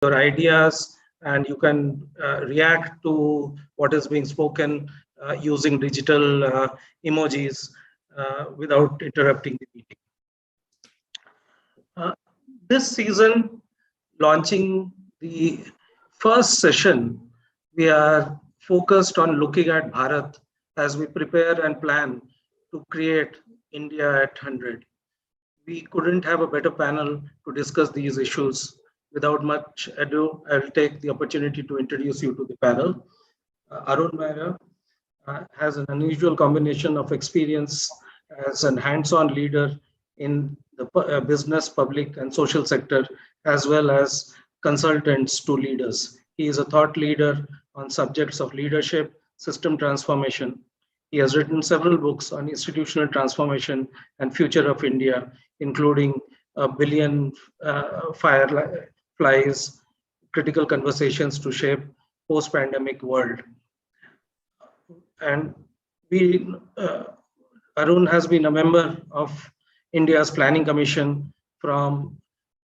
your ideas, and you can react to what is being spoken using digital emojis without interrupting the meeting. This season, launching the first session, we are focused on looking at Bharat as we prepare and plan to create India at 100. We couldn't have a better panel to discuss these issues. Without much ado, I'll take the opportunity to introduce you to the panel. Arun Mehra has an unusual combination of experience as an hands-on leader in the business, public, and social sector, as well as consultants to leaders. He is a thought leader on subjects of leadership, system transformation. He has written several books on institutional transformation and future of India, including A Billion Fireflies, Critical Conversations to Shape Post-Pandemic World. And Arun has been a member of India's Planning Commission from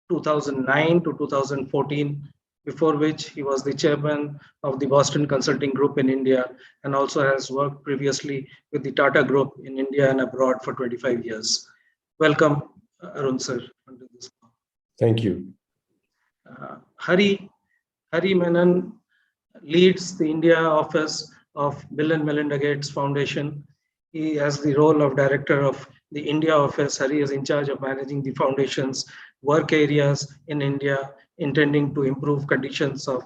2009 to 2014, before which he was the chairman of the Boston Consulting Group in India, and also has worked previously with the Tata Group in India and abroad for 25 years. Welcome, Arun sir. Thank you. Hari Menon leads the India office of Bill and Melinda Gates Foundation. He has the role of director of the India office. Hari is in charge of managing the foundation's work areas in India, intending to improve conditions of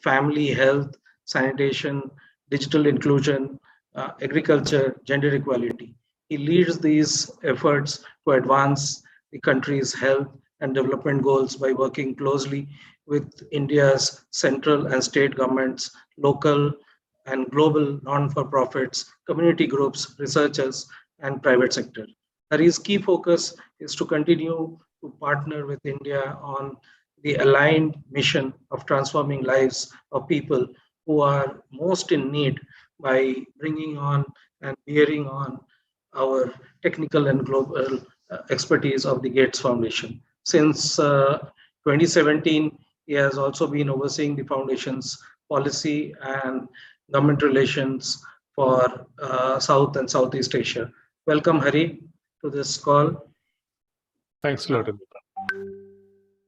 family, health, sanitation, digital inclusion, agriculture, gender equality. He leads these efforts to advance the country's health and development goals by working closely with India's central and state governments, local and global non-for-profits, community groups, researchers, and private sector. Hari's key focus is to continue to partner with India on the aligned mission of transforming lives of people who are most in need by bringing on and bearing on our technical and global expertise of the Gates Foundation. Since 2017, he has also been overseeing the foundation's policy and government relations for South and Southeast Asia. Welcome, Hari, to this call. Thanks a lot.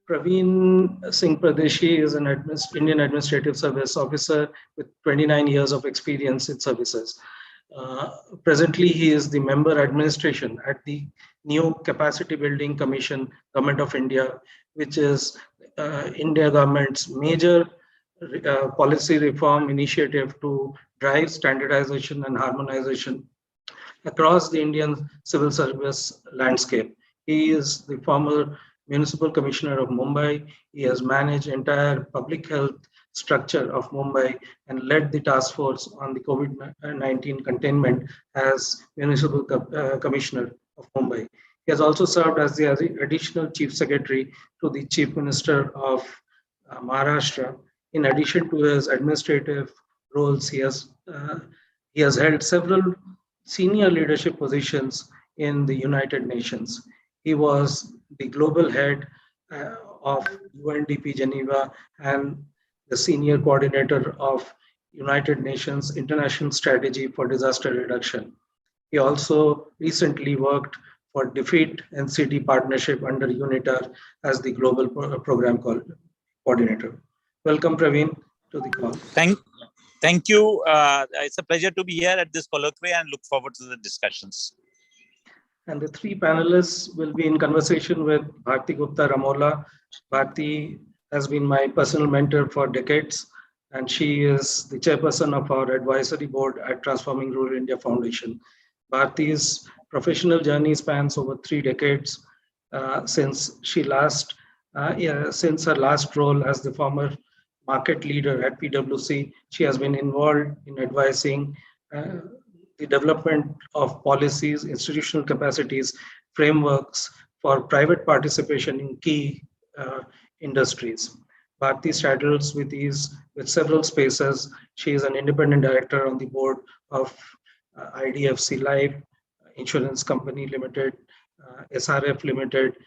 Praveen Singh Pradeshi is an Indian Administrative Service officer with 29 years of experience in services. Presently, he is the member administration at the new Capacity Building Commission, Government of India, which is India government's major policy reform initiative to drive standardization and harmonization across the Indian civil service landscape. He is the former Municipal Commissioner of Mumbai. He has managed entire public health structure of Mumbai and led the task force on the COVID-19 containment as Municipal Commissioner of Mumbai. He has also served as the additional Chief Secretary to the Chief Minister of Maharashtra. In addition to his administrative roles, he has held several senior leadership positions in the United Nations. He was the global head of UNDP Geneva and the senior coordinator of United Nations International Strategy for Disaster Reduction. He also recently worked for Defeat NCT Partnership under UNITAR as the global program coordinator. Welcome, Praveen, to the call. Thank you. It's a pleasure to be here at this colloquy and look forward to the discussions. And the three panelists will be in conversation with Bharti Gupta Ramola. Bharti has been my personal mentor for decades, and she is the chairperson of our advisory board at Transforming Rural India Foundation. Bharti's professional journey spans over 3 decades since her last role as the former market leader at PwC. She has been involved in advising the development of policies, institutional capacities, frameworks for private participation in key industries. Bharti straddles with several spaces. She is an independent director on the board of IDFC Life, Insurance Company Limited, SRF Limited,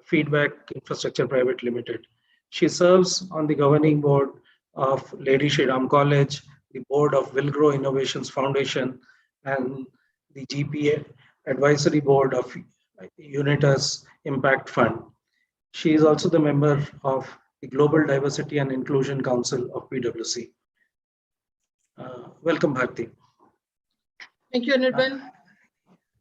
Feedback Infrastructure Private Limited. She serves on the governing board of Lady Shri Ram College, the board of Will Grow Innovations Foundation, and the GPA advisory board of Unitas Impact Fund. She is also the member of the Global Diversity and Inclusion Council of PwC. Welcome, Bharti. Thank you, Anirban.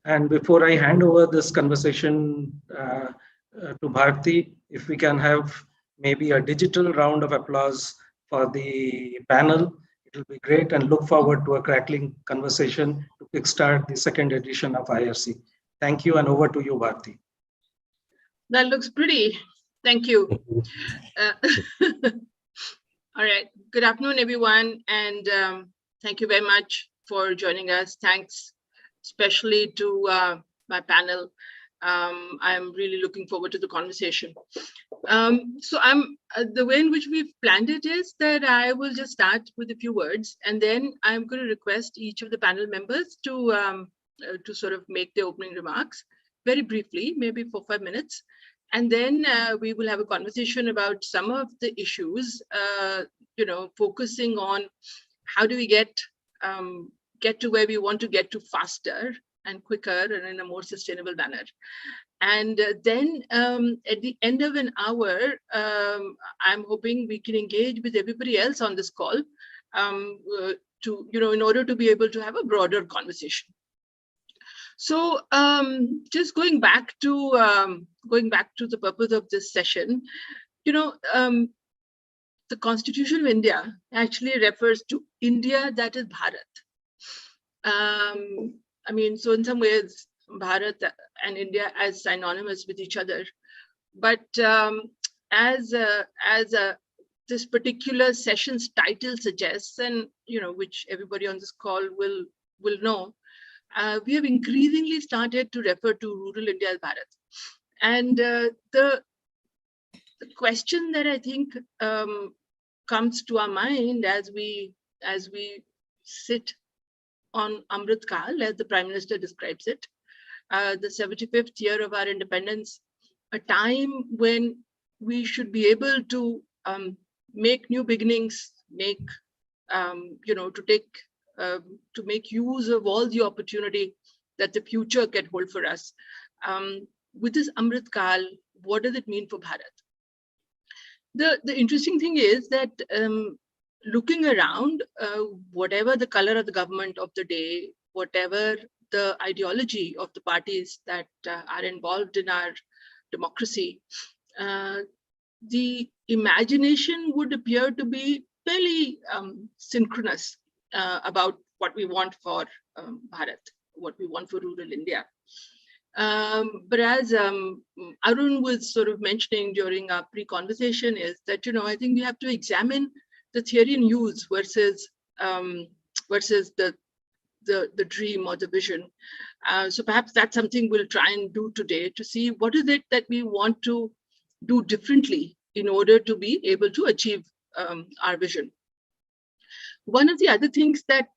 And before I hand over this conversation to Bharti, if we can have maybe a digital round of applause for the panel, it will be great, and look forward to a crackling conversation to kickstart the second edition of IRC. Thank you, and over to you, Bharti. That looks pretty. Thank you. All right. Good afternoon, everyone, and thank you very much for joining us. Thanks especially to my panel. I'm really looking forward to the conversation. So the way in which we've planned it is that I will just start with a few words, and then I'm going to request each of the panel members to sort of make their opening remarks very briefly, maybe for 5 minutes. And then we will have a conversation about some of the issues, focusing on how do we get to where we want to get to faster and quicker and in a more sustainable manner. And then at the end of an hour, I'm hoping we can engage with everybody else on this call in order to be able to have a broader conversation. So just going back to the purpose of this session, the Constitution of India actually refers to India that is Bharat. So in some ways, Bharat and India as synonymous with each other, but as this particular session's title suggests, and which everybody on this call will know, we have increasingly started to refer to rural India as Bharat. And the question that I think comes to our mind as we sit on Amrit Kal, as the Prime Minister describes it, the 75th year of our independence, a time when we should be able to make new beginnings, to make use of all the opportunity that the future can hold for us. With this Amrit Kal, what does it mean for Bharat? The interesting thing is that looking around, whatever the color of the government of the day, whatever the ideology of the parties that are involved in our democracy, the imagination would appear to be fairly synchronous about what we want for Bharat, what we want for rural India. But as Arun was sort of mentioning during our pre-conversation is that, I think we have to examine the theory in use versus the dream or the vision. So perhaps that's something we'll try and do today, to see what is it that we want to do differently in order to be able to achieve our vision. One of the other things that,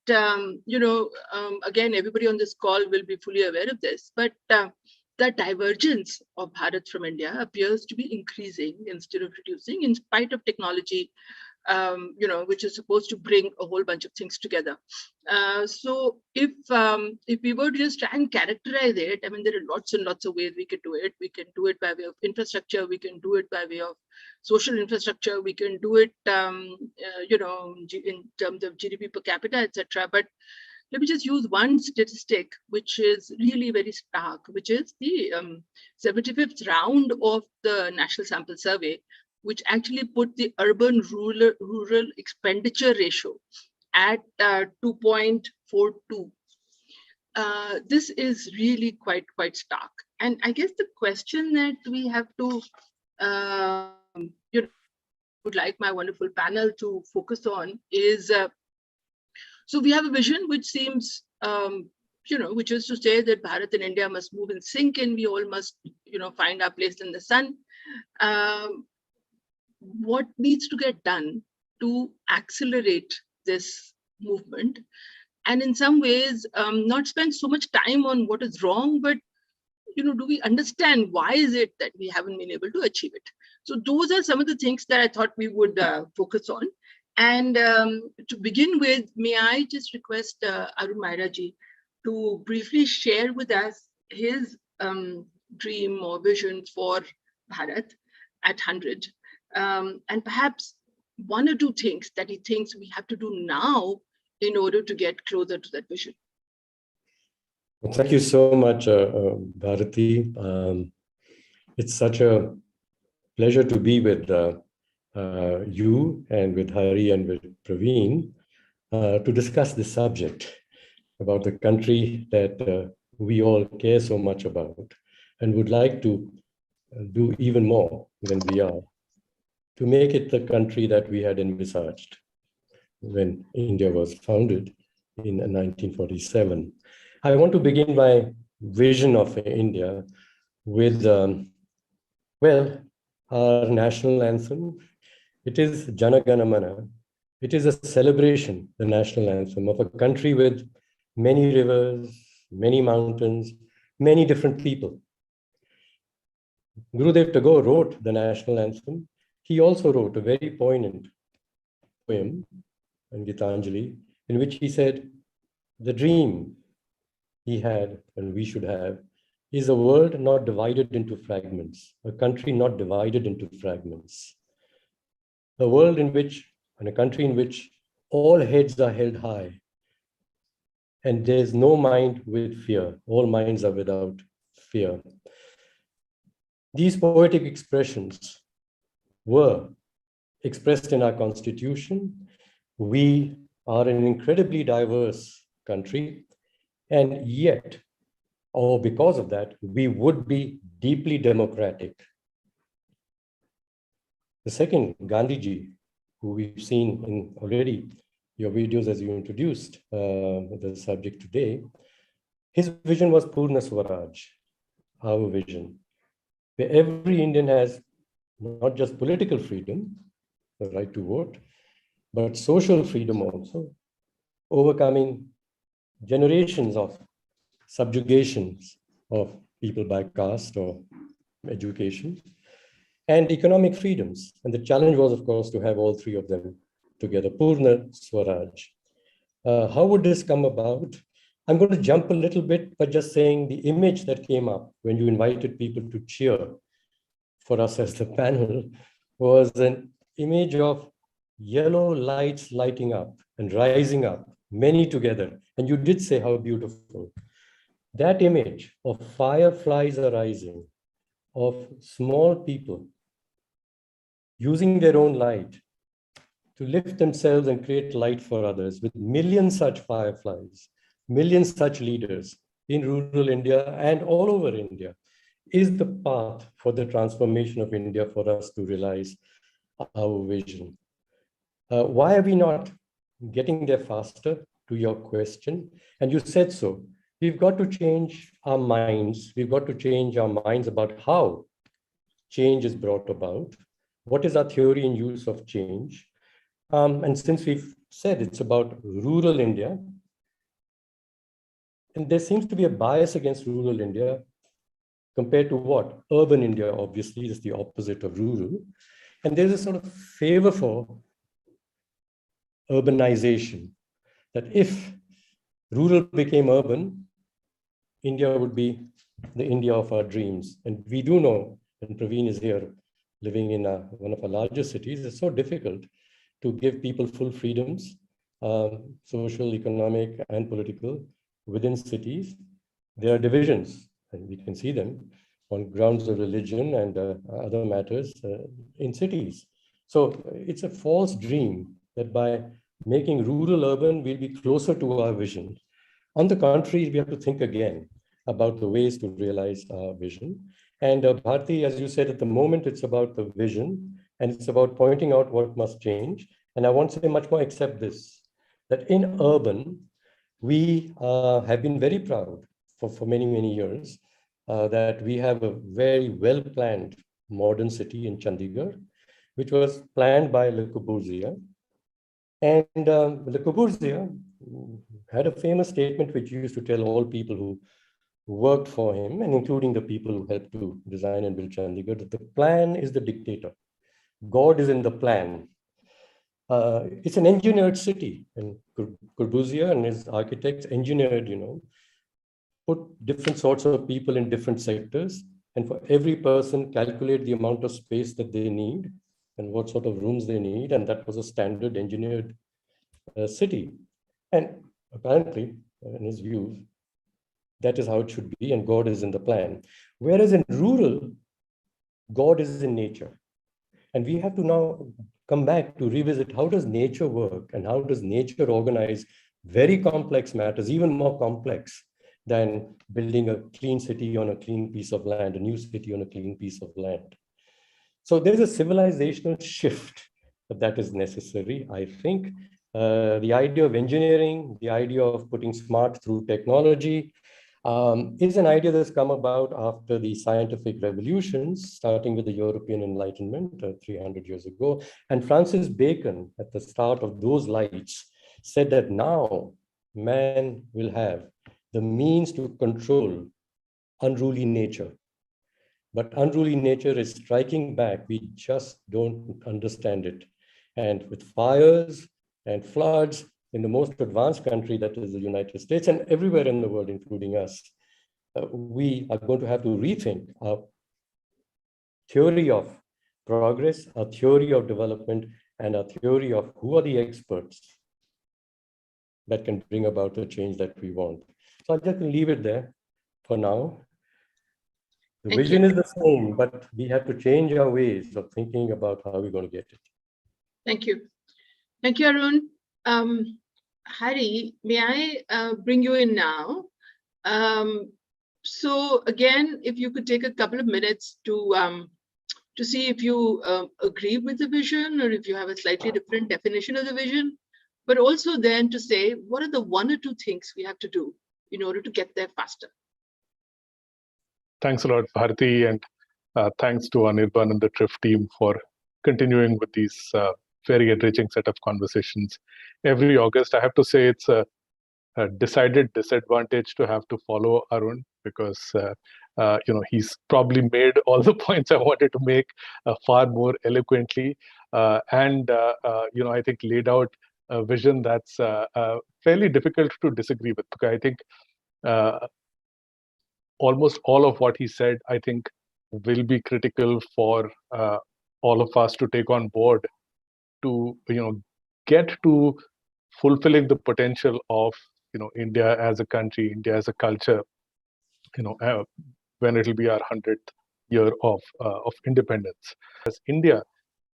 again, everybody on this call will be fully aware of this, but the divergence of Bharat from India appears to be increasing instead of reducing, in spite of technology, which is supposed to bring a whole bunch of things together. So if we were to just try and characterize it, there are lots and lots of ways we could do it. We can do it by way of infrastructure. We can do it by way of social infrastructure. We can do it, in terms of GDP per capita, etc. But let me just use one statistic, which is really very stark, which is the 75th round of the National Sample Survey, which actually put the urban-rural expenditure ratio at 2.42. This is really quite stark. And I guess the question that we have to, would like my wonderful panel to focus on is, so we have a vision which seems, which is to say that Bharat and India must move in sync, and we all must, find our place in the sun. What needs to get done to accelerate this movement, and in some ways not spend so much time on what is wrong, but do we understand why is it that we haven't been able to achieve it? So those are some of the things that I thought we would focus on. And to begin with, may I just request Arun Mairaji to briefly share with us his dream or vision for Bharat at 100, and perhaps one or two things that he thinks we have to do now in order to get closer to that vision. Well, thank you so much, Bharati. It's such a pleasure to be with you and with Hari and with Praveen to discuss this subject about the country that we all care so much about and would like to do even more than we are to make it the country that we had envisaged when India was founded in 1947. I want to begin my vision of India with, well, our national anthem. It is Jana Gana Mana. It is a celebration, the national anthem of a country with many rivers, many mountains, many different people. Gurudev Tagore wrote the national anthem. He also wrote a very poignant poem in Gitanjali, in which he said, the dream he had and we should have is a world not divided into fragments, a country not divided into fragments, a world in which, and a country in which all heads are held high and there's no mind with fear, all minds are without fear. These poetic expressions were expressed in our constitution. We are an incredibly diverse country, and yet, or because of that, we would be deeply democratic. The second, Gandhiji, who we've seen in already your videos as you introduced the subject today, his vision was Purna Swaraj, our vision, where every Indian has not just political freedom, the right to vote, but social freedom also, overcoming generations of subjugations of people by caste or education, and economic freedoms. And the challenge was, of course, to have all three of them together, Purna Swaraj. How would this come about? I'm going to jump a little bit by just saying the image that came up when you invited people to cheer for us as the panel was an image of yellow lights lighting up and rising up, many together. And you did say how beautiful. That image of fireflies arising, of small people using their own light to lift themselves and create light for others, with millions such fireflies, millions such leaders in rural India and all over India, is the path for the transformation of India for us to realize our vision. Why are we not getting there faster, to your question? And you said so. We've got to change our minds. We've got to change our minds about how change is brought about. What is our theory and use of change? And since we've said it's about rural India, and there seems to be a bias against rural India compared to what? Urban India, obviously, is the opposite of rural. And there's a sort of favor for urbanization, that if rural became urban, India would be the India of our dreams. And we do know, and Praveen is here, living in one of our largest cities, it's so difficult to give people full freedoms, social, economic, and political, within cities. There are divisions, and we can see them on grounds of religion and other matters in cities. So it's a false dream that by making rural urban, we'll be closer to our vision. On the contrary, we have to think again about the ways to realize our vision. And Bharti, as you said, at the moment, it's about the vision, and it's about pointing out what must change. And I won't say much more except this, that in urban, we have been very proud for many, many years that we have a very well-planned modern city in Chandigarh, which was planned by Le Corbusier. And Le Corbusier had a famous statement which he used to tell all people who worked for him, and including the people who helped to design and build Chandigarh, that the plan is the dictator. God is in the plan. It's an engineered city, and Corbusier and his architects engineered, put different sorts of people in different sectors, and for every person calculate the amount of space that they need and what sort of rooms they need, and that was a standard engineered city. And apparently, in his view, that is how it should be, and God is in the plan. Whereas in rural, God is in nature. And we have to now come back to revisit how does nature work and how does nature organize very complex matters, even more complex than building a clean city on a clean piece of land, a new city on a clean piece of land. So there's a civilizational shift that is necessary, I think. The idea of engineering, the idea of putting smart through technology, is an idea that's come about after the scientific revolutions, starting with the European Enlightenment 300 years ago. And Francis Bacon, at the start of those lights, said that now man will have the means to control unruly nature. But unruly nature is striking back. We just don't understand it. And with fires and floods, in the most advanced country, that is the United States, and everywhere in the world, including us, we are going to have to rethink our theory of progress, our theory of development, and our theory of who are the experts that can bring about the change that we want. So I'll just leave it there for now. The vision is the same, but we have to change our ways of thinking about how we're going to get it. Thank you. Thank you, Arun. Hari, may I bring you in now? So again, if you could take a couple of minutes to see if you agree with the vision or if you have a slightly different definition of the vision, but also then to say, what are the one or two things we have to do in order to get there faster? Thanks a lot, Bharati, and thanks to Anirban and the Tryst team for continuing with these very enriching set of conversations. Every August, I have to say it's a decided disadvantage to have to follow Arun because he's probably made all the points I wanted to make far more eloquently, and I think laid out a vision that's fairly difficult to disagree with. Because I think almost all of what he said, I think, will be critical for all of us to take on board to get to fulfilling the potential of India as a country, India as a culture, when it will be our 100th year of independence. As India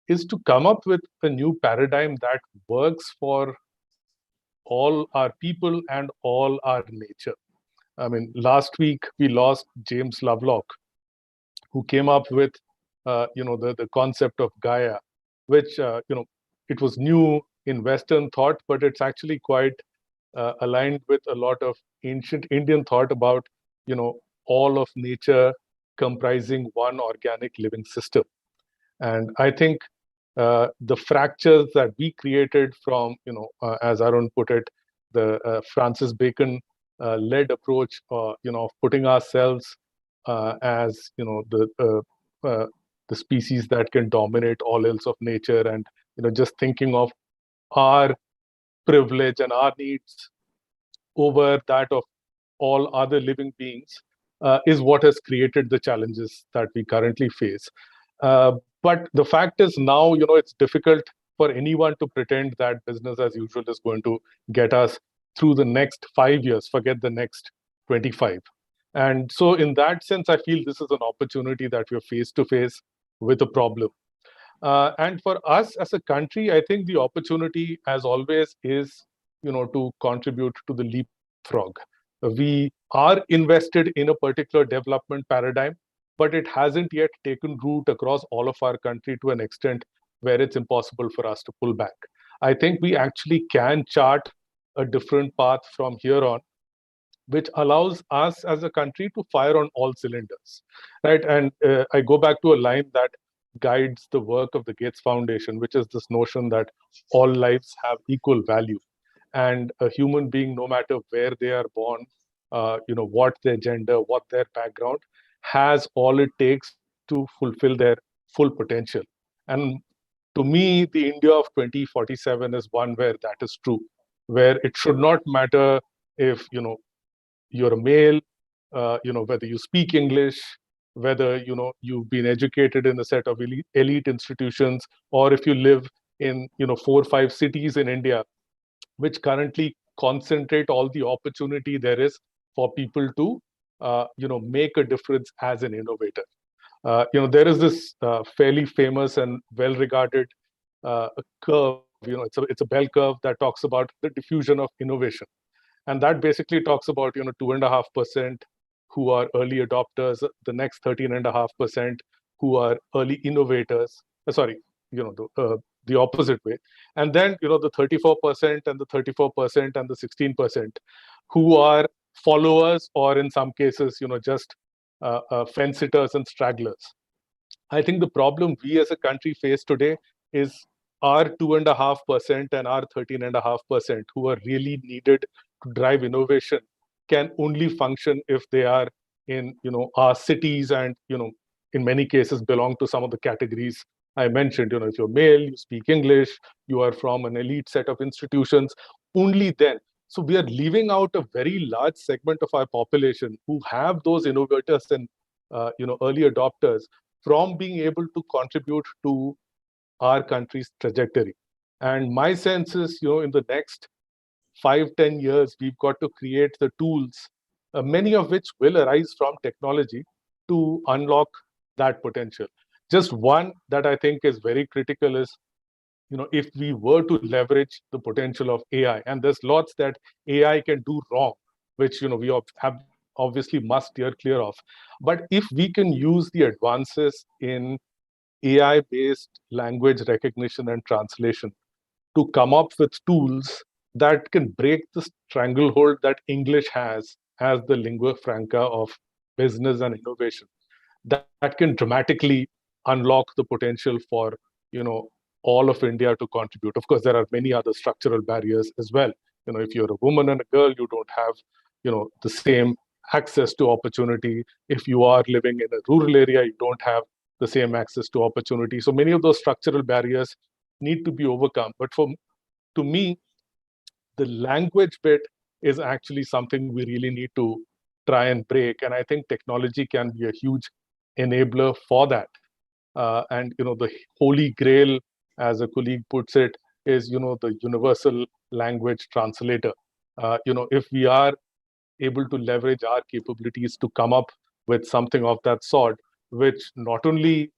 is to come up with a new paradigm that works for all our people and all our nature. I mean, last week we lost James Lovelock, who came up with the concept of Gaia, which it was new in Western thought, but it's actually quite aligned with a lot of ancient Indian thought about all of nature comprising one organic living system. And I think the fractures that we created from as Arun put it, the Francis Bacon led approach of putting ourselves as the species that can dominate all else of nature, and just thinking of our privilege and our needs over that of all other living beings is what has created the challenges that we currently face. But the fact is now, it's difficult for anyone to pretend that business as usual is going to get us through the next 5 years, forget the next 25. And so in that sense, I feel this is an opportunity that we're face to face with a problem. And for us as a country, I think the opportunity, as always, is to contribute to the leapfrog. We are invested in a particular development paradigm, but it hasn't yet taken root across all of our country to an extent where it's impossible for us to pull back. I think we actually can chart a different path from here on, which allows us as a country to fire on all cylinders, right? And I go back to a line that guides the work of the Gates Foundation, which is this notion that all lives have equal value. And a human being, no matter where they are born, what their gender, what their background, has all it takes to fulfill their full potential. And to me, the India of 2047 is one where that is true, where it should not matter if you're a male, whether you speak English, whether you've been educated in a set of elite institutions, or if you live in 4 or 5 cities in India, which currently concentrate all the opportunity there is for people to make a difference as an innovator. There is this fairly famous and well-regarded curve. It's a bell curve that talks about the diffusion of innovation, and that basically talks about 2.5% who are early adopters, the next 13.5% who are early innovators. The opposite way, and then the 34% and the 34% and the 16% who are followers, or in some cases just fence sitters and stragglers. I think the problem we as a country face today is our 2.5% and our 13.5% who are really needed to drive innovation can only function if they are in our cities, and in many cases belong to some of the categories I mentioned. If you're male, you speak English, you are from an elite set of institutions, only then. So we are leaving out a very large segment of our population who have those innovators and early adopters from being able to contribute to our country's trajectory. And my sense is, in the next 5-10 years, we've got to create the tools, many of which will arise from technology, to unlock that potential. Just one that I think is very critical is, if we were to leverage the potential of AI, and there's lots that AI can do wrong, which we have obviously must steer clear of. But if we can use the advances in AI-based language recognition and translation to come up with tools that can break the stranglehold that English has as the lingua franca of business and innovation, that can dramatically unlock the potential for all of India to contribute. Of course, there are many other structural barriers as well. If you're a woman and a girl, you don't have the same access to opportunity. If you are living in a rural area, you don't have the same access to opportunity. So many of those structural barriers need to be overcome. But to me, the language bit is actually something we really need to try and break. And I think technology can be a huge enabler for that. And the holy grail, as a colleague puts it, is the universal language translator. If we are able to leverage our capabilities to come up with something of that sort, which not only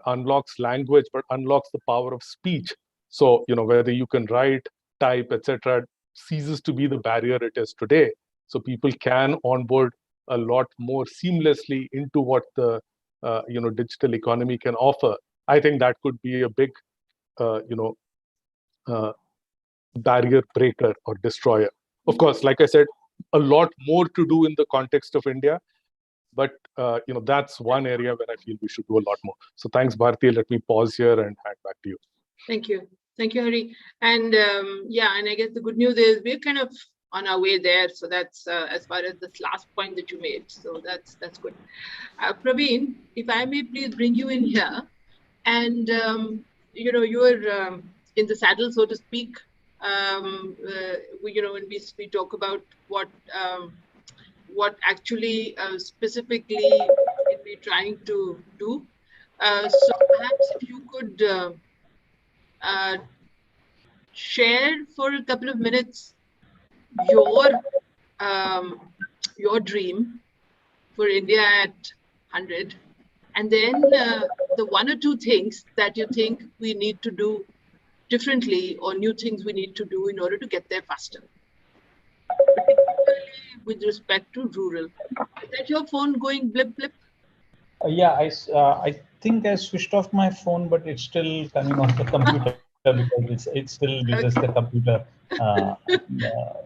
unlocks language but unlocks the power of speech. So whether you can write, type, etc., ceases to be the barrier it is today. So people can onboard a lot more seamlessly into what the digital economy can offer. I think that could be a big barrier breaker or destroyer. Of course, like I said, a lot more to do in the context of India, but that's one area where I feel we should do a lot more. So thanks, Bharti. Let me pause here and hand back to you. Thank you, Hari. And and I guess the good news is we're kind of on our way there. So that's as far as this last point that you made. So that's good. Praveen, if I may please bring you in here, and you're in the saddle, so to speak. When we talk about what actually specifically we're trying to do. So perhaps if you could share for a couple of minutes your dream for India at 100, and then the one or two things that you think we need to do differently, or new things we need to do in order to get there faster, particularly with respect to rural. Is that your phone going blip blip? Yeah, I think I switched off my phone, but it's still coming on the computer because it still uses the computer.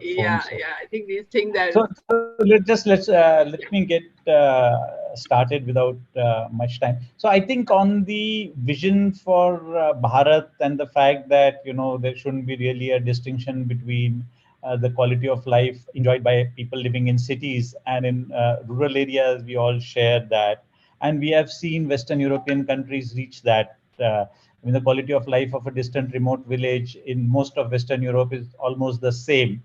Yeah, I think these things are. So let me get started without much time. So I think on the vision for Bharat and the fact that there shouldn't be really a distinction between the quality of life enjoyed by people living in cities and in rural areas. We all share that. And we have seen Western European countries reach that. The quality of life of a distant remote village in most of Western Europe is almost the same,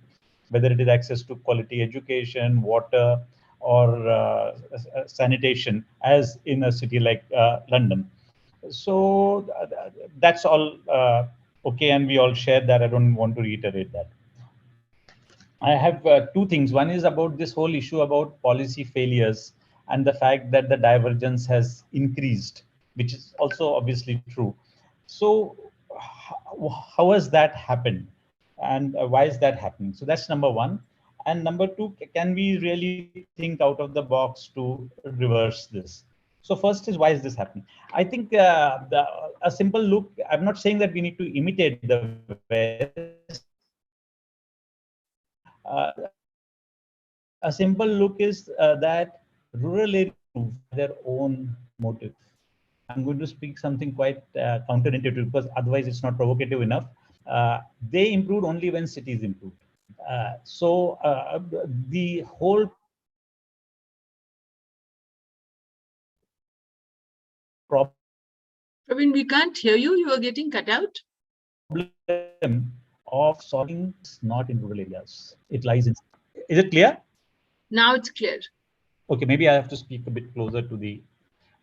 whether it is access to quality education, water, or sanitation, as in a city like London. So that's all okay, and we all share that. I don't want to reiterate that. I have two things. One is about this whole issue about policy failures and the fact that the divergence has increased, which is also obviously true. So how has that happened? And why is that happening? So that's number one. And number two, can we really think out of the box to reverse this? So first is, why is this happening? I think a simple look, I'm not saying that we need to imitate the West. A simple look is that rural areas have their own motive. I'm going to speak something quite counterintuitive, because otherwise it's not provocative enough. They improved only when cities improved. So the whole problem. Praveen, we can't hear you. You are getting cut out. Problem of solving is not in rural areas. It lies in. Is it clear? Now it's clear. Okay, maybe I have to speak a bit closer to the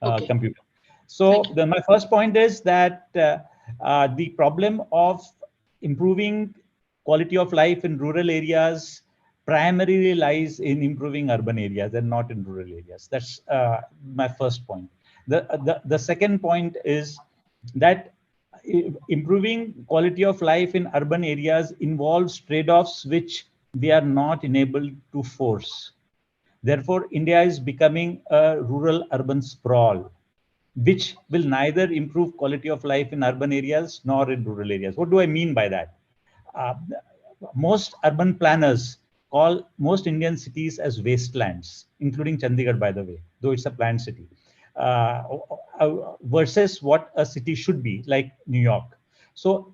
Okay. computer. So my first point is that the problem of improving quality of life in rural areas primarily lies in improving urban areas and not in rural areas. That's my first point. The second point is that improving quality of life in urban areas involves trade-offs which we are not enabled to force. Therefore, India is becoming a rural-urban sprawl, which will neither improve quality of life in urban areas nor in rural areas. What do I mean by that? Most urban planners call most Indian cities as wastelands, including Chandigarh, by the way, though it's a planned city, versus what a city should be, like New York. So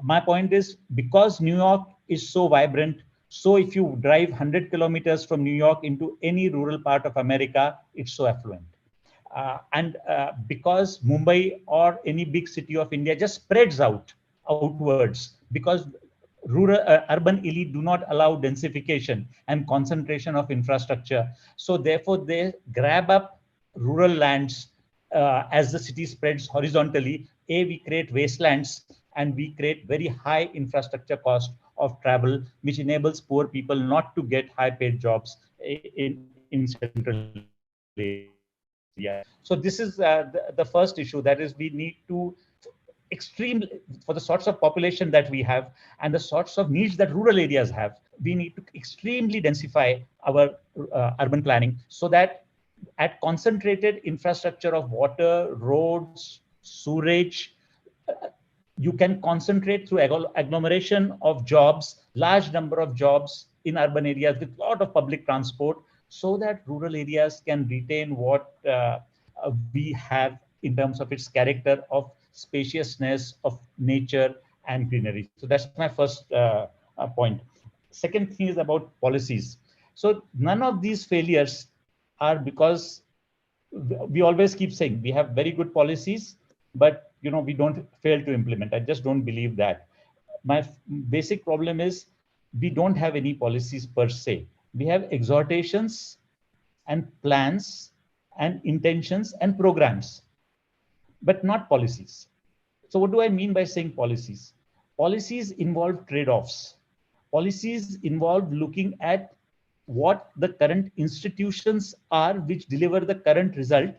my point is, because New York is so vibrant, so if you drive 100 kilometers from New York into any rural part of America, it's so affluent. And because Mumbai or any big city of India just spreads outwards, because urban elite do not allow densification and concentration of infrastructure. So therefore, they grab up rural lands as the city spreads horizontally. We create wastelands, and we create very high infrastructure cost of travel, which enables poor people not to get high-paid jobs in central areas. So this is the first issue, that is, we need to for the sorts of population that we have and the sorts of needs that rural areas have, we need to extremely densify our urban planning, so that at concentrated infrastructure of water, roads, sewerage, you can concentrate through agglomeration of jobs, large number of jobs in urban areas with a lot of public transport, so that rural areas can retain what we have in terms of its character of spaciousness, of nature and greenery. So that's my first point. Second thing is about policies. So none of these failures are because we always keep saying we have very good policies, but we don't fail to implement. I just don't believe that. My basic problem is we don't have any policies per se. We have exhortations and plans and intentions and programs, but not policies. So what do I mean by saying policies? Policies involve trade-offs. Policies involve looking at what the current institutions are which deliver the current result,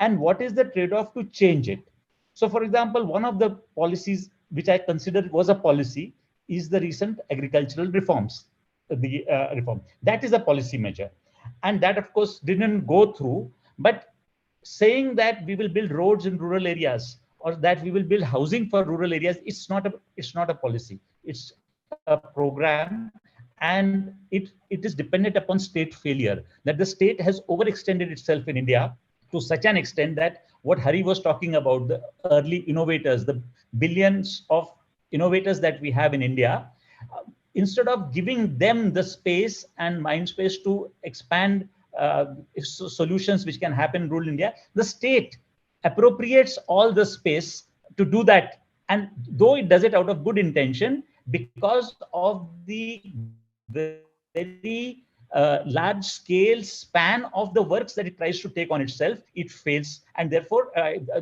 and what is the trade-off to change it. So for example, one of the policies which I consider was a policy is the recent agricultural reforms. The reform, that is a policy measure. And that of course didn't go through, but saying that we will build roads in rural areas or that we will build housing for rural areas, it's not a policy, it's a program. And it is dependent upon state failure, that the state has overextended itself in India to such an extent that what Hari was talking about, the early innovators, the billions of innovators that we have in India, instead of giving them the space and mind space to expand solutions which can happen in rural India, the state appropriates all the space to do that. And though it does it out of good intention, because of the very large scale span of the works that it tries to take on itself, it fails. And therefore,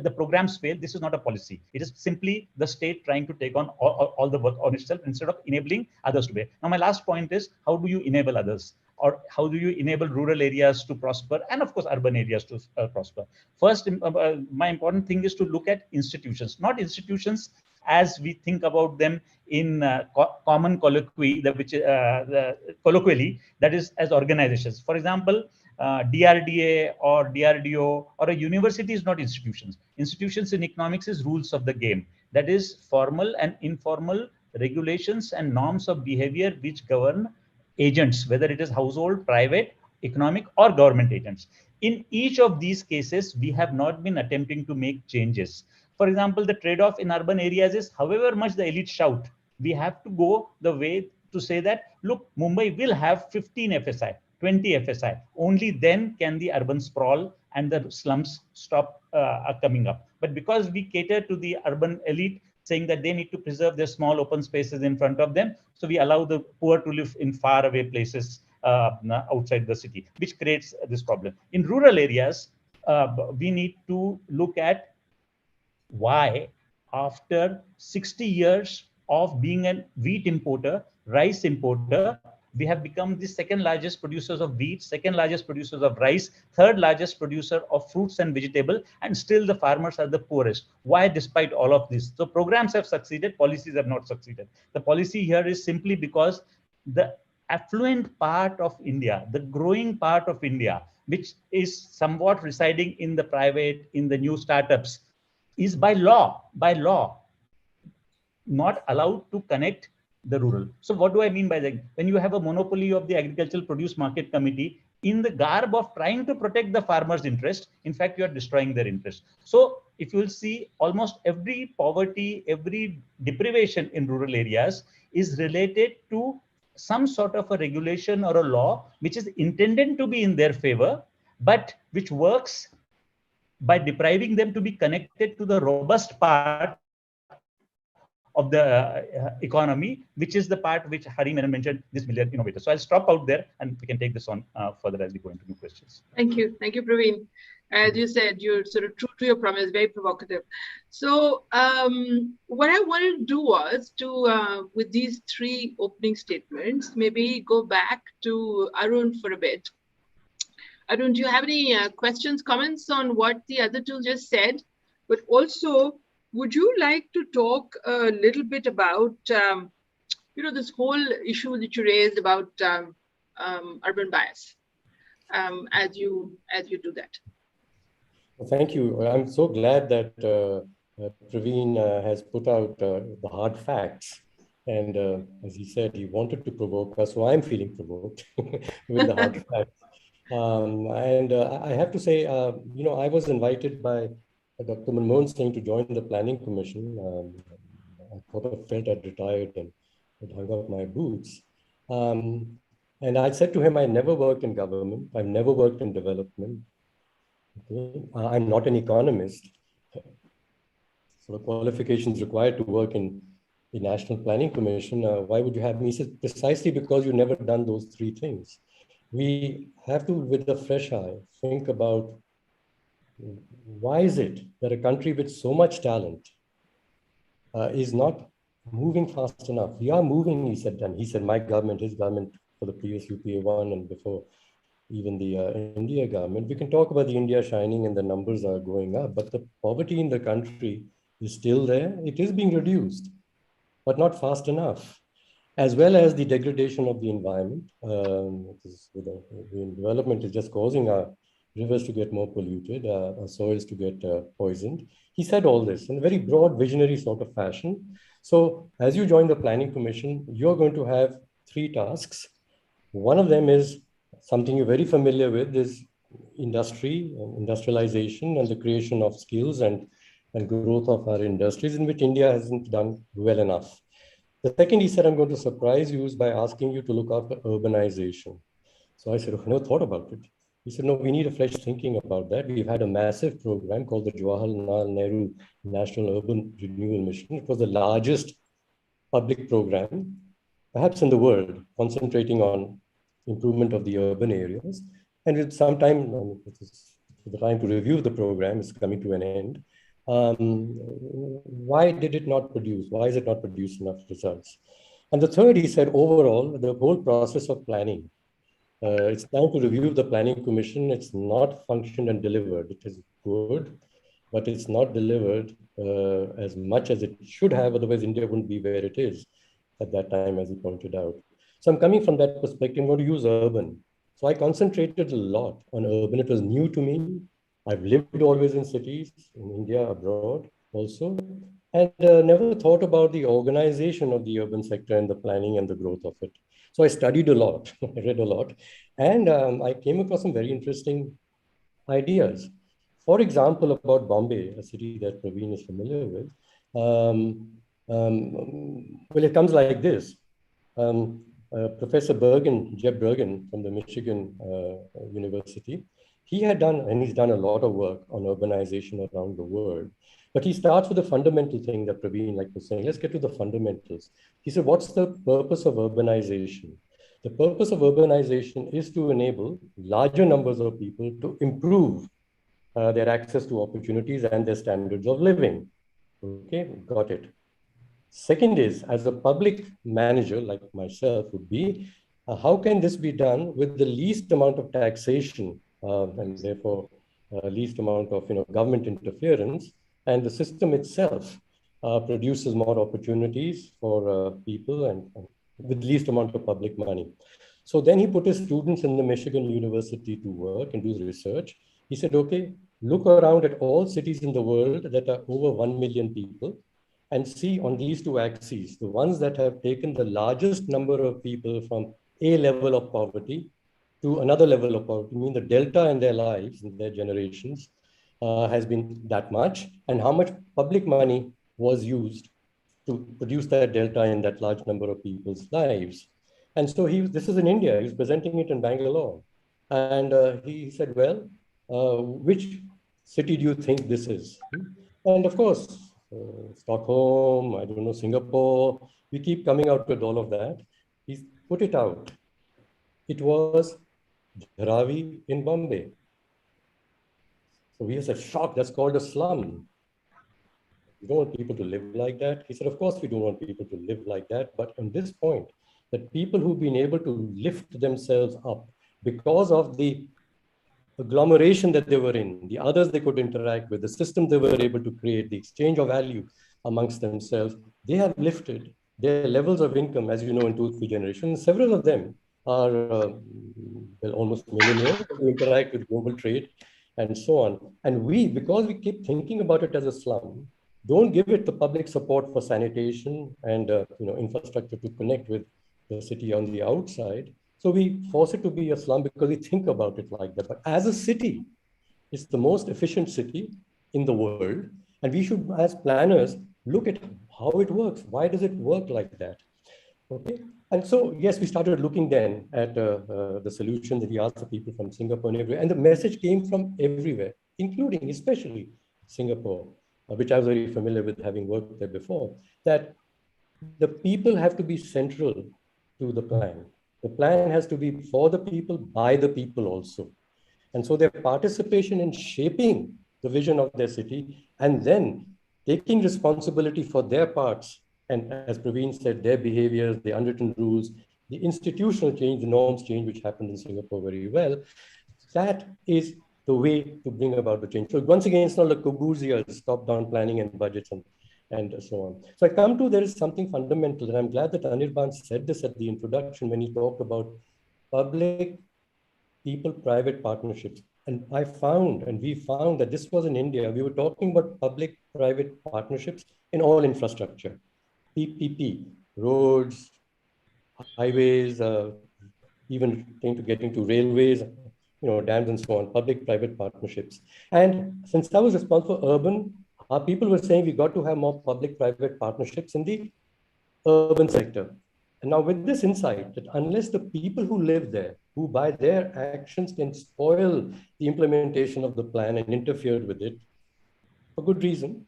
the programs fail. This is not a policy. It is simply the state trying to take on all the work on itself instead of enabling others to be. Now, my last point is, how do you enable others? Or how do you enable rural areas to prosper, and of course urban areas to prosper? First, my important thing is to look at institutions, not institutions as we think about them in common colloquy, colloquially, that is as organizations. For example, DRDA or DRDO or a university is not institutions. Institutions in economics is rules of the game. That is formal and informal regulations and norms of behavior which govern agents, whether it is household, private, economic, or government agents. In each of these cases, we have not been attempting to make changes. For example, the trade-off in urban areas is, however much the elite shout, we have to go the way to say that, look, Mumbai will have 15 FSI, 20 FSI. Only then can the urban sprawl and the slums stop coming up. But because we cater to the urban elite, saying that they need to preserve their small open spaces in front of them, so we allow the poor to live in far away places outside the city, which creates this problem. In rural areas, we need to look at why, after 60 years of being a wheat importer, rice importer, we have become the second largest producers of wheat, second largest producers of rice, third largest producer of fruits and vegetable, and still the farmers are the poorest. Why, despite all of this? So programs have succeeded, policies have not succeeded. The policy here is simply because the affluent part of India, the growing part of India, which is somewhat residing in the private, in the new startups, is by law, not allowed to connect the rural. So what do I mean by that? When you have a monopoly of the Agricultural Produce Market Committee, in the garb of trying to protect the farmer's interest, in fact, you are destroying their interest. So if you will see, almost every poverty, every deprivation in rural areas is related to some sort of a regulation or a law which is intended to be in their favor, but which works by depriving them to be connected to the robust part of the economy, which is the part which Hari Menon mentioned, this million innovators. So I'll stop out there and we can take this on further as we go into new questions. Thank you, Praveen. As you said, you're sort of true to your promise, very provocative. So what I wanted to do was to, with these three opening statements, maybe go back to Arun for a bit. Arun, do you have any questions, comments on what the other two just said? But also, would you like to talk a little bit about, this whole issue that you raised about urban bias as you do that? Well, thank you. I'm so glad that Praveen has put out the hard facts. And as he said, he wanted to provoke us, so I'm feeling provoked with the hard facts. I have to say, I was invited by Dr. Manmohan Singh to join the Planning Commission. I sort of felt I'd retired and had hung up my boots. And I said to him, I never worked in government. I've never worked in development. Okay? I'm not an economist. So the qualifications required to work in the National Planning Commission, why would you have me? He said, precisely because you've never done those three things. We have to, with a fresh eye, think about why is it that a country with so much talent is not moving fast enough? We are moving, he said, and he said, my government, his government for the previous UPA one and before even the India government. We can talk about the India shining and the numbers are going up, but the poverty in the country is still there. It is being reduced, but not fast enough, as well as the degradation of the environment. The development is just causing our rivers to get more polluted, our soils to get poisoned. He said all this in a very broad, visionary sort of fashion. So as you join the Planning Commission, you're going to have three tasks. One of them is something you're very familiar with, is industry, industrialization, and the creation of skills and growth of our industries, in which India hasn't done well enough. The second, he said, I'm going to surprise you by asking you to look after urbanization. So I said, oh, I never thought about it. He said, no, we need a fresh thinking about that. We've had a massive program called the Jawaharlal Nehru National Urban Renewal Mission. It was the largest public program, perhaps in the world, concentrating on improvement of the urban areas. And with some time, the time to review the program is coming to an end. Why did it not produce? Why is it not produced enough results? And the third, he said, overall, the whole process of planning, it's time to review the planning commission. It's not functioned and delivered. It is good, but it's not delivered as much as it should have. Otherwise, India wouldn't be where it is at that time, as he pointed out. So I'm coming from that perspective. I'm going to use urban. So I concentrated a lot on urban. It was new to me. I've lived always in cities, in India, abroad also, and never thought about the organization of the urban sector and the planning and the growth of it. So I studied a lot, I read a lot, and I came across some very interesting ideas. For example, about Bombay, a city that Praveen is familiar with. Well, it comes like this. Professor Bergen, Jeb Bergen from the Michigan University, he had done, and he's done a lot of work on urbanization around the world. But he starts with a fundamental thing that Praveen was saying. Let's get to the fundamentals. He said, what's the purpose of urbanization? The purpose of urbanization is to enable larger numbers of people to improve their access to opportunities and their standards of living. Okay, got it. Second is, as a public manager like myself would be, how can this be done with the least amount of taxation and therefore least amount of government interference, and the system itself produces more opportunities for people and with least amount of public money. So then he put his students in the Michigan University to work and do research. He said, okay, look around at all cities in the world that are over 1 million people and see on these two axes, the ones that have taken the largest number of people from a level of poverty to another level of poverty, I mean the delta in their lives, in their generations, has been that much, and how much public money was used to produce that delta in that large number of people's lives. And so this is in India, he was presenting it in Bangalore. And he said, well, which city do you think this is? And of course, Stockholm, I don't know, Singapore, we keep coming out with all of that. He's put it out. It was Dharavi in Bombay. So we said, shock, that's called a slum. We don't want people to live like that. He said, of course, we don't want people to live like that. But on this point, that people who've been able to lift themselves up because of the agglomeration that they were in, the others they could interact with, the system they were able to create, the exchange of value amongst themselves, they have lifted their levels of income, as you know, in 2-3 generations. Several of them are well, almost millionaires who interact with global trade and so on. And we, because we keep thinking about it as a slum, don't give it the public support for sanitation and infrastructure to connect with the city on the outside. So we force it to be a slum because we think about it like that. But as a city, it's the most efficient city in the world. And we should, as planners, look at how it works. Why does it work like that? Okay. And so, yes, we started looking then at the solutions that we asked the people from Singapore and everywhere. And the message came from everywhere, including especially Singapore, which I was very familiar with having worked there before, that the people have to be central to the plan. The plan has to be for the people, by the people also. And so their participation in shaping the vision of their city and then taking responsibility for their parts. And as Praveen said, their behaviors, the unwritten rules, the institutional change, the norms change, which happened in Singapore very well, that is the way to bring about the change. So once again, it's not like Corbusier, top-down planning and budgets and so on. So I come to, there is something fundamental, and I'm glad that Anirban said this at the introduction when he talked about public people-private partnerships. And I found, and we found that this was in India, we were talking about public-private partnerships in all infrastructure, PPP, roads, highways, even getting to railways, dams and so on, public-private partnerships. And since I was responsible for urban, our people were saying we got to have more public-private partnerships in the urban sector. And now with this insight that unless the people who live there, who by their actions can spoil the implementation of the plan and interfere with it, for good reason,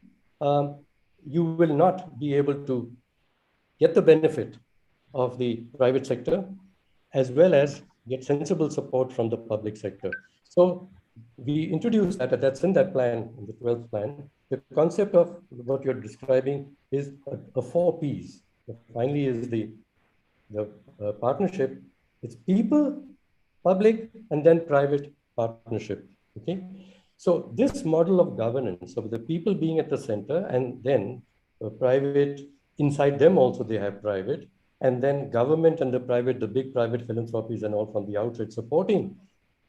you will not be able to get the benefit of the private sector, as well as get sensible support from the public sector. So we introduced that's in that plan, in the 12th plan. The concept of what you're describing is a 4 Ps. Finally is the partnership. It's people, public, and then private partnership, okay? So this model of governance, of the people being at the center, and then private, inside them also they have private, and then government and the private, the big private philanthropies and all from the outside supporting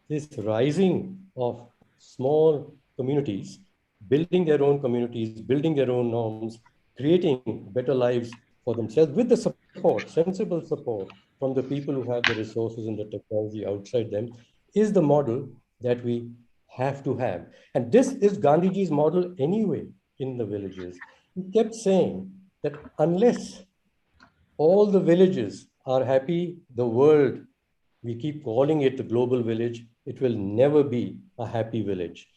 this rising of small communities, building their own communities, building their own norms, creating better lives for themselves with the support, sensible support from the people who have the resources and the technology outside them, is the model that we have to have. And this is Gandhiji's model anyway in the villages. He kept saying that unless all the villages are happy, the world, we keep calling it the global village, it will never be a happy village.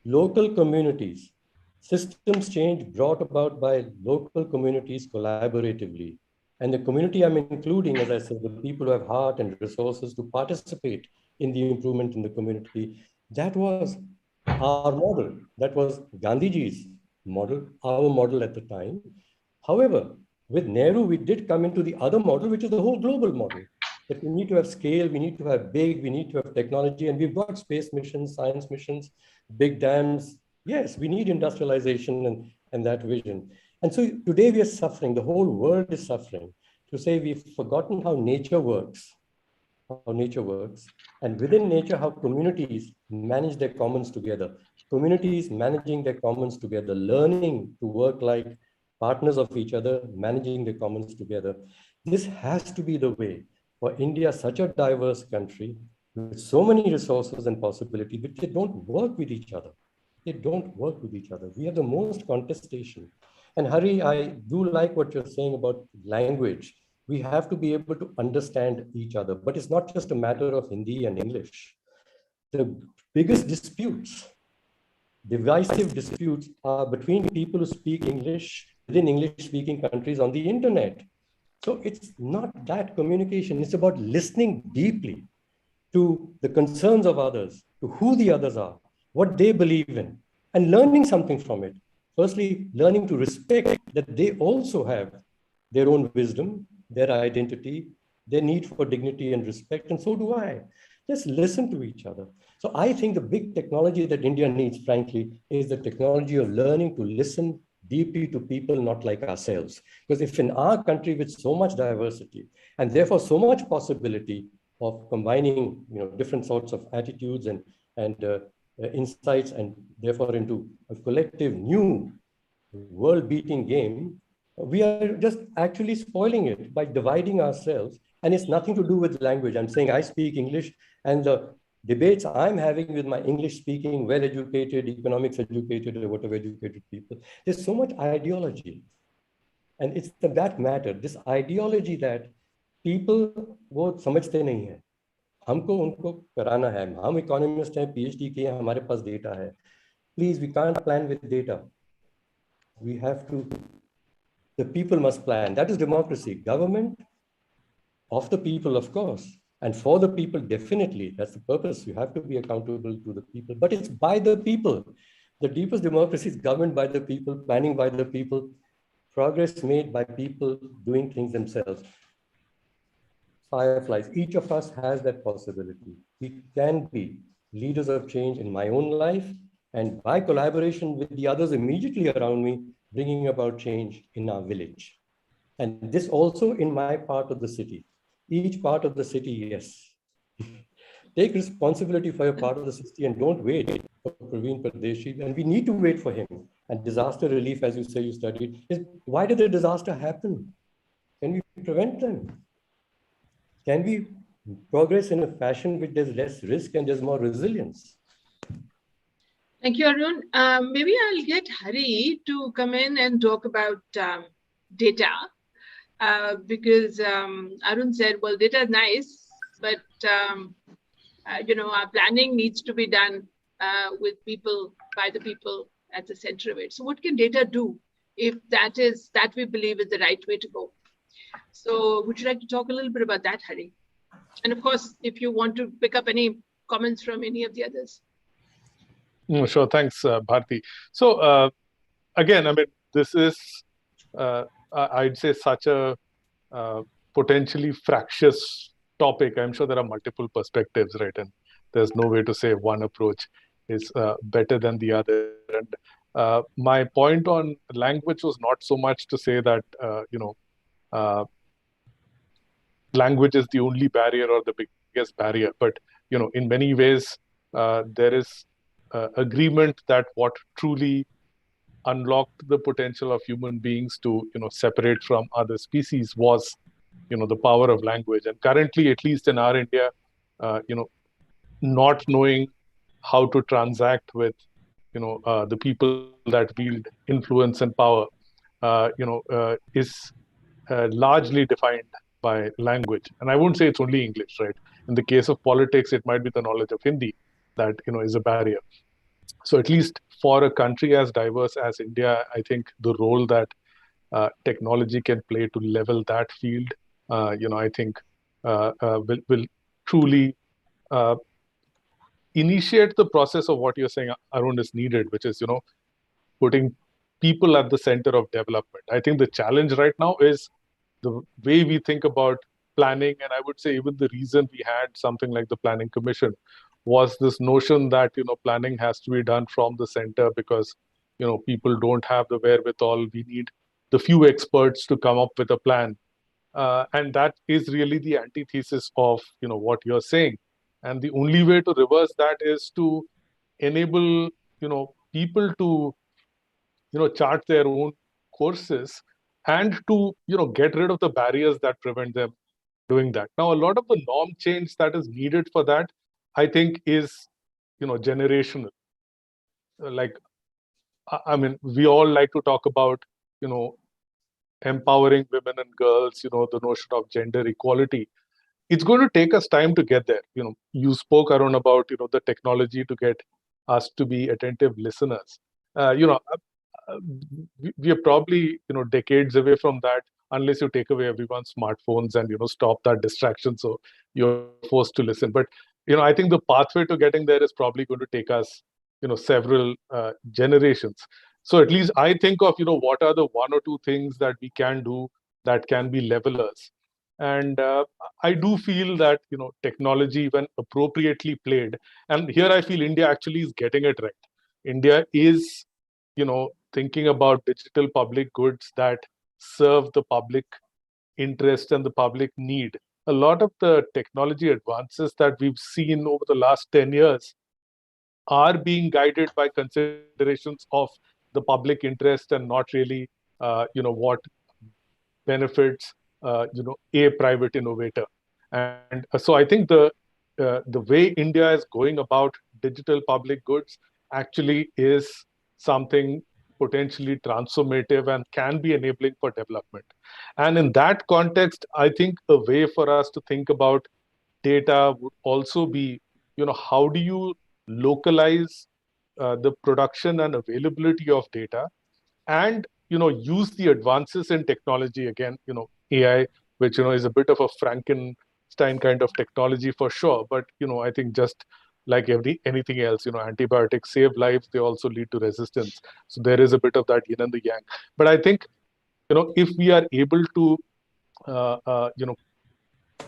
Local communities, systems change brought about by local communities collaboratively. And the community I'm including, as I said, the people who have heart and resources to participate in the improvement in the community, that was our model. That was Gandhiji's model, our model at the time. However, with Nehru, we did come into the other model, which is the whole global model. That we need to have scale, we need to have big, we need to have technology, and we've got space missions, science missions, big dams. Yes, we need industrialization and that vision. And so today we are suffering, the whole world is suffering, to say we've forgotten how nature works, and within nature, how communities manage their commons together. Communities managing their commons together, learning to work like partners of each other, managing their commons together. This has to be the way for India, such a diverse country with so many resources and possibilities, but they don't work with each other. They don't work with each other. We have the most contestation. And Hari, I do like what you're saying about language. We have to be able to understand each other, but it's not just a matter of Hindi and English. The biggest disputes, divisive disputes, are between people who speak English within English-speaking countries on the internet. So it's not that communication, it's about listening deeply to the concerns of others, to who the others are, what they believe in, and learning something from it. Firstly, learning to respect that they also have their own wisdom, their identity, their need for dignity and respect, and so do I. Just listen to each other. So I think the big technology that India needs, frankly, is the technology of learning to listen deeply to people not like ourselves. Because if in our country with so much diversity and therefore so much possibility of combining different sorts of attitudes and insights and therefore into a collective new world-beating game, we are just actually spoiling it by dividing ourselves. And it's nothing to do with language. I'm saying I speak English, and the debates I'm having with my English-speaking, well-educated, economics-educated, or whatever educated people, there's so much ideology. And it's that matter, this ideology that people वो समझते नहीं है. हमको उनको कराना है. हम economists हैं, PhD किए हैं, हमारे पास data है. Please, we can't plan with data. We have to, the people must plan. That is democracy. Government of the people, of course. And for the people, definitely, that's the purpose. You have to be accountable to the people, but it's by the people. The deepest democracy is governed by the people, planning by the people, progress made by people doing things themselves. Fireflies, each of us has that possibility. We can be leaders of change in my own life, and by collaboration with the others immediately around me, bringing about change in our village. And this also in my part of the city. Each part of the city, yes. Take responsibility for your part of the city and don't wait for Praveen Pradeshi. And we need to wait for him. And disaster relief, as you say you studied, is why did the disaster happen? Can we prevent them? Can we progress in a fashion which there's less risk and there's more resilience? Thank you, Arun. Maybe I'll get Hari to come in and talk about data because Arun said, well, data is nice, but our planning needs to be done with people, by the people at the center of it. So what can data do if that we believe is the right way to go? So would you like to talk a little bit about that, Hari? And of course, if you want to pick up any comments from any of the others. Sure, thanks, Bharti. So again, I mean, this is, I'd say, such a potentially fractious topic. I'm sure there are multiple perspectives, right? And there's no way to say one approach is better than the other. And my point on language was not so much to say that, language is the only barrier or the biggest barrier, but, in many ways, there is agreement that what truly unlocked the potential of human beings to, separate from other species was, the power of language. And currently, at least in our India, not knowing how to transact with, the people that wield influence and power, is largely defined by language. And I wouldn't say it's only English, right? In the case of politics, it might be the knowledge of Hindi that, is a barrier. So at least for a country as diverse as India, I think the role that technology can play to level that field, I think will truly initiate the process of what you're saying, Arun, is needed, which is, putting people at the center of development. I think the challenge right now is the way we think about planning. And I would say even the reason we had something like the Planning Commission was this notion that, planning has to be done from the center because, people don't have the wherewithal. We need the few experts to come up with a plan. And that is really the antithesis of, what you're saying. And the only way to reverse that is to enable, people to, chart their own courses and to, get rid of the barriers that prevent them doing that. Now, a lot of the norm change that is needed for that, I think, is, generational. Like, I mean, we all like to talk about, empowering women and girls, the notion of gender equality. It's going to take us time to get there. You spoke, Arun, about, the technology to get us to be attentive listeners. We are probably, decades away from that, unless you take away everyone's smartphones and, stop that distraction. So you're forced to listen. But, I think the pathway to getting there is probably going to take us, several generations. So at least I think of, what are the one or two things that we can do that can be levelers. And I do feel that, technology, when appropriately played, and here I feel India actually is getting it right. India is, thinking about digital public goods that serve the public interest and the public need. A lot of the technology advances that we've seen over the last 10 years are being guided by considerations of the public interest and not really, what benefits, a private innovator. And so I think the way India is going about digital public goods actually is something potentially transformative and can be enabling for development. And in that context, I think a way for us to think about data would also be, how do you localize the production and availability of data and, use the advances in technology, again, AI, which, is a bit of a Frankenstein kind of technology for sure. But, I think just like anything else, antibiotics save lives, they also lead to resistance. So there is a bit of that yin and the yang. But I think, if we are able to,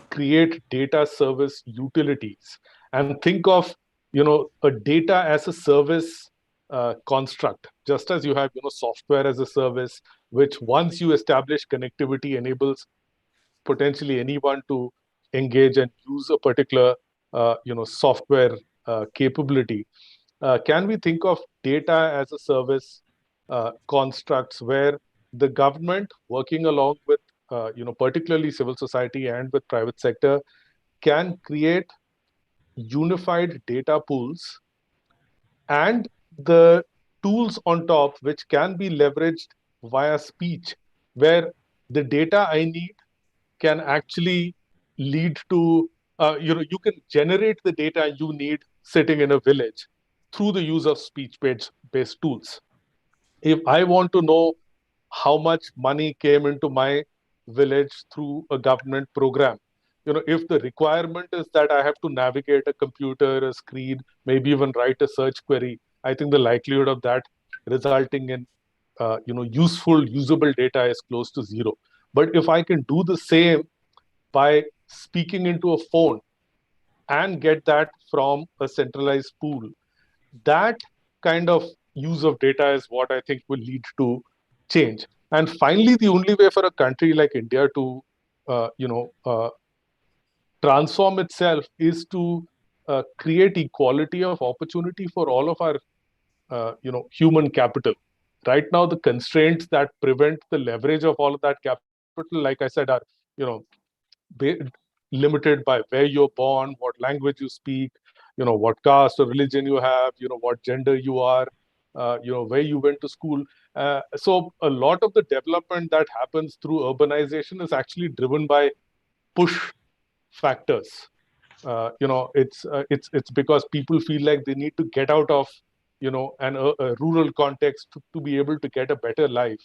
create data service utilities and think of, a data as a service construct, just as you have, software as a service, which once you establish connectivity enables potentially anyone to engage and use a particular, software capability. Can we think of data as a service constructs where the government, working along with, particularly civil society and with private sector, can create unified data pools and the tools on top which can be leveraged via speech, where the data I need can actually lead to, you can generate the data you need sitting in a village through the use of speech-based tools. If I want to know how much money came into my village through a government program, if the requirement is that I have to navigate a computer, a screen, maybe even write a search query, I think the likelihood of that resulting in useful, usable data is close to zero. But if I can do the same by speaking into a phone and get that from a centralized pool, that kind of use of data is what I think will lead to change. And finally, the only way for a country like India to, transform itself is to create equality of opportunity for all of our, human capital. Right now, the constraints that prevent the leverage of all of that capital, like I said, are, ba- limited by where you're born, what language you speak, what caste or religion you have, what gender you are, where you went to school. So a lot of the development that happens through urbanization is actually driven by push factors. It's because people feel like they need to get out of a rural context to be able to get a better life.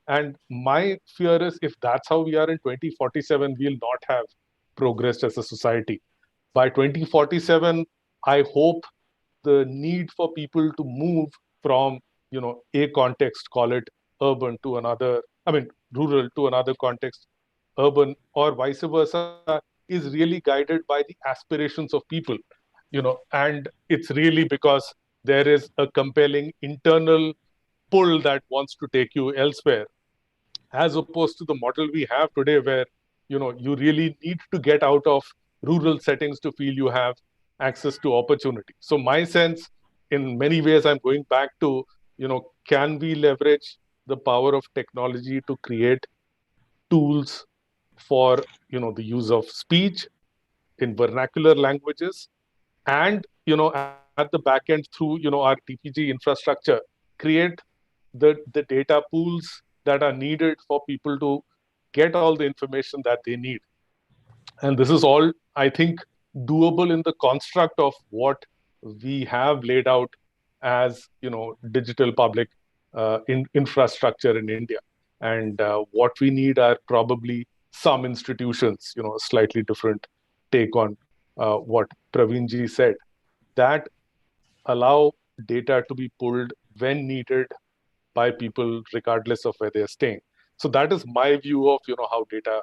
And my fear is, if that's how we are in 2047, we'll not have progressed as a society. By 2047, I hope the need for people to move from a context, call it urban, to another, I mean rural to another context, urban, or vice versa, is really guided by the aspirations of people. And it's really because there is a compelling internal pull that wants to take you elsewhere, as opposed to the model we have today, where you really need to get out of rural settings to feel you have access to opportunity. So my sense, in many ways, I'm going back to, can we leverage the power of technology to create tools for the use of speech in vernacular languages, and at the back end through our TPG infrastructure, create the data pools that are needed for people to get all the information that they need. And this is all, I think, doable in the construct of what we have laid out as digital public infrastructure in India. And what we need are probably some institutions, a slightly different take on what Praveenji said, that allow data to be pulled when needed by people regardless of where they're staying. So that is my view of how data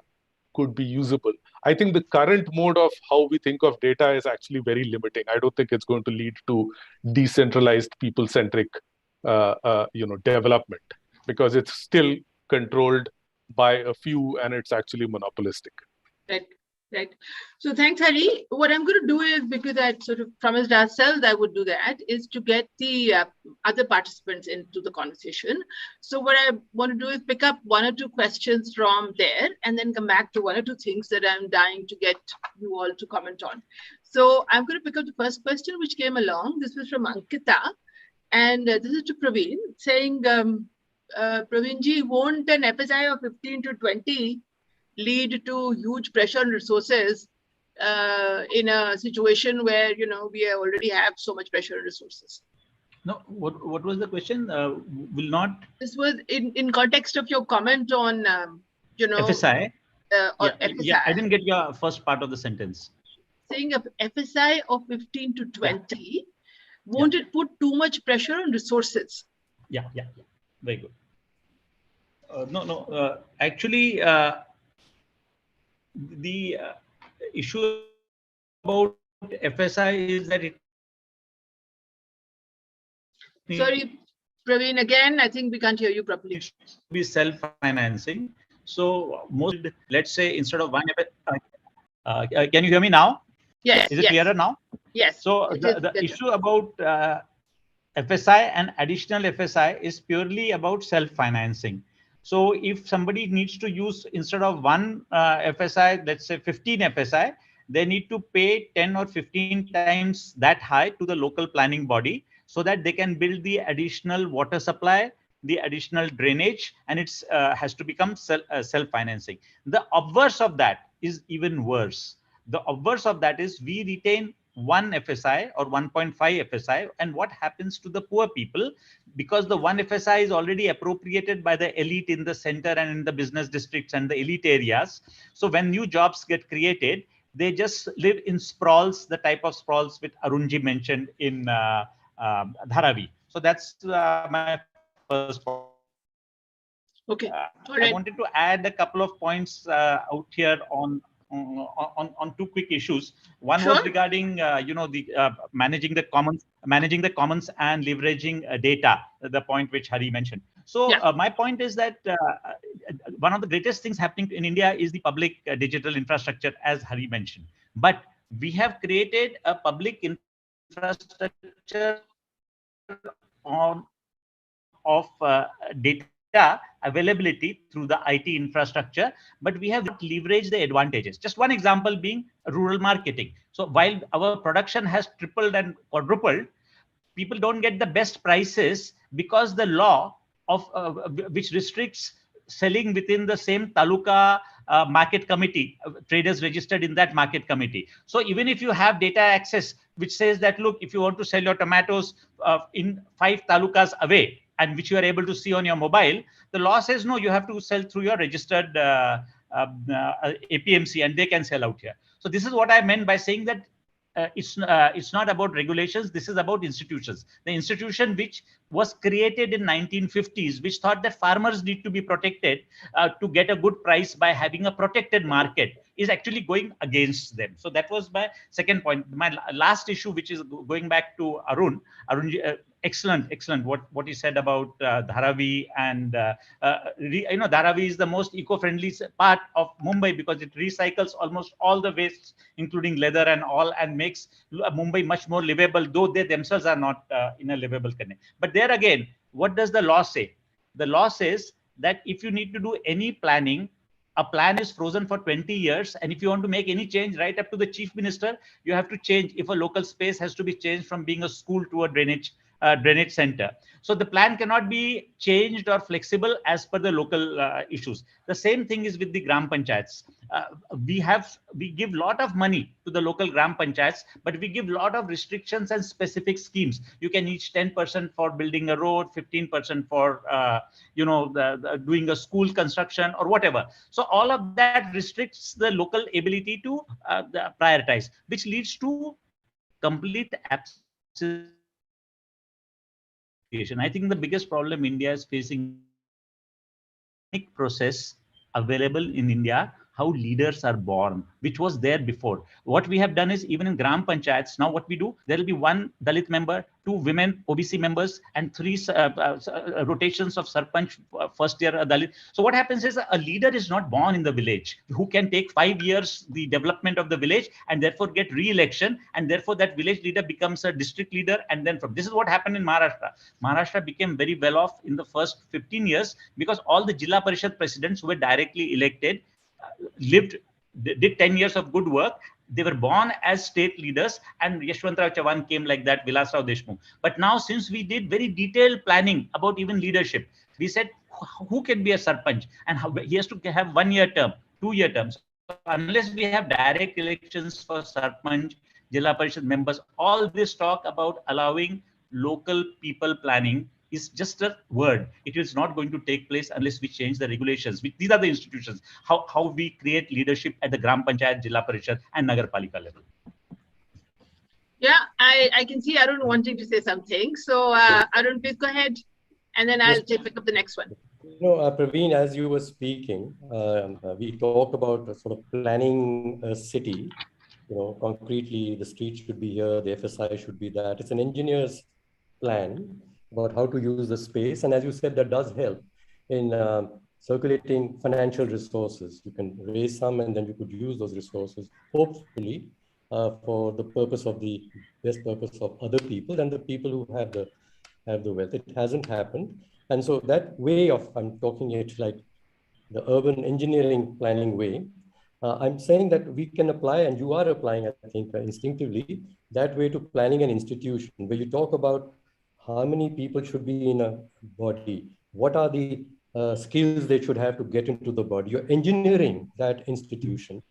could be usable. I think the current mode of how we think of data is actually very limiting. I don't think it's going to lead to decentralized, people-centric development, because it's still controlled by a few and it's actually monopolistic. Right. So thanks, Hari. What I'm going to do is, because I sort of promised ourselves I would do that, is to get the other participants into the conversation. So what I want to do is pick up one or two questions from there and then come back to one or two things that I'm dying to get you all to comment on. So I'm going to pick up the first question which came along. This was from Ankita. And this is to Praveen, saying, Praveenji, won't an FSI of 15 to 20 lead to huge pressure on resources in a situation where we already have so much pressure on resources? No, what was the question? Will not. This was in context of your comment on FSI. FSI. Yeah, I didn't get your first part of the sentence. Saying a FSI of 15 to 20, won't it put too much pressure on resources? Yeah. Very good. No. Actually, the issue about FSI is that it. Sorry, Praveen, again, I think we can't hear you properly. It should be self-financing. So most, let's say, instead of one, can you hear me now? Yes. Is it clearer now? Yes. So the issue about FSI and additional FSI is purely about self-financing. So if somebody needs to use, instead of one FSI, let's say 15 FSI, they need to pay 10 or 15 times that high to the local planning body, so that they can build the additional water supply, the additional drainage, and it's has to become self-financing. The obverse of that is even worse. The obverse of that is we retain 1 FSI or 1.5 FSI, and what happens to the poor people, because the 1 FSI is already appropriated by the elite in the center and in the business districts and the elite areas. So when new jobs get created, they just live in sprawls, the type of sprawls which Arunji mentioned in Dharavi. So that's my first point. Okay. I wanted to add a couple of points out here on 2 quick issues. One was regarding managing the commons and leveraging data, the point which Hari mentioned. So my point is that one of the greatest things happening in India is the public digital infrastructure, as Hari mentioned. But we have created a public infrastructure of data availability through the IT infrastructure, but we have not leveraged the advantages. Just one example being rural marketing. So while our production has tripled and quadrupled, people don't get the best prices because the law of which restricts selling within the same taluka market committee, traders registered in that market committee. So even if you have data access, which says that, look, if you want to sell your tomatoes in 5 talukas away, and which you are able to see on your mobile, the law says, no, you have to sell through your registered APMC, and they can sell out here. So this is what I meant by saying that it's not about regulations. This is about institutions. The institution which was created in 1950s, which thought that farmers need to be protected to get a good price by having a protected market, is actually going against them. So that was my second point. My last issue, which is going back to Arun, excellent what he said about Dharavi, and Dharavi is the most eco-friendly part of Mumbai because it recycles almost all the wastes, including leather and all, and makes Mumbai much more livable, though they themselves are not in a livable condition. But there again, what does the law say? The law says that if you need to do any planning, a plan is frozen for 20 years. And if you want to make any change, right up to the chief minister, you have to change if a local space has to be changed from being a school to a drainage center. So the plan cannot be changed or flexible as per the local issues. The same thing is with the gram panchayats. We give lot of money to the local gram panchayats, but we give lot of restrictions and specific schemes. You can each 10% for building a road, 15% for doing a school construction or whatever. So all of that restricts the local ability to prioritize, which leads to complete absence. I think the biggest problem India is facing process available in India, how leaders are born, which was there before. What we have done is, even in gram panchayats, now what we do, there will be 1 Dalit member, 2 women OBC members, and 3 rotations of sarpanch, first year Dalit. So what happens is a leader is not born in the village who can take 5 years the development of the village and therefore get re-election, and therefore that village leader becomes a district leader. And then from this is what happened in Maharashtra. Maharashtra became very well off in the first 15 years because all the Jilla Parishad presidents who were directly elected did 10 years of good work. They were born as state leaders, and Yashwantrao Chavan came like that, Vilasrao Deshmukh. But now, since we did very detailed planning about even leadership, we said who can be a sarpanch, and he has to have 1-year term, 2-year terms. So unless we have direct elections for sarpanch, Jilla Parishad members, all this talk about allowing local people planning is just a word. It is not going to take place unless we change the regulations. These are the institutions, how we create leadership at the Gram Panchayat, Jilla Parishad and Nagarpalika level. Yeah, I can see Arun wanting to say something. So Arun, please go ahead, and then I'll pick up the next one. Praveen, as you were speaking, we talked about sort of planning a city, concretely, the street should be here, the FSI should be that. It's an engineer's plan about how to use the space. And as you said, that does help in circulating financial resources. You can raise some and then you could use those resources, hopefully, for the best purpose of other people and the people who have the wealth. It hasn't happened. And so that way of, I'm talking it like the urban engineering planning way, I'm saying that we can apply, and you are applying, I think, instinctively, that way to planning an institution where you talk about how many people should be in a body, what are the skills they should have to get into the body. You're engineering that institution.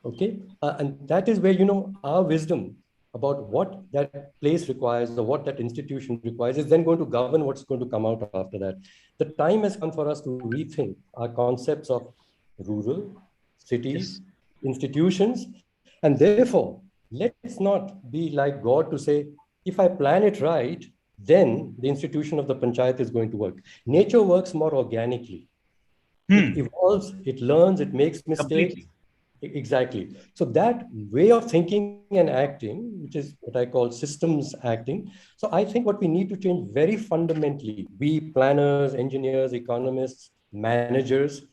Okay, and that is where, you know, our wisdom about what that place requires or what that institution requires is then going to govern what's going to come out after that. The time has come for us to rethink our concepts of rural, cities, institutions, and therefore, let's not be like God to say, if I plan it right, then the institution of the panchayat is going to work. Nature works more organically. It evolves, it learns, it makes mistakes. Completely. Exactly. So that way of thinking and acting, which is what I call systems acting. So I think what we need to change very fundamentally, we planners, engineers, economists, managers,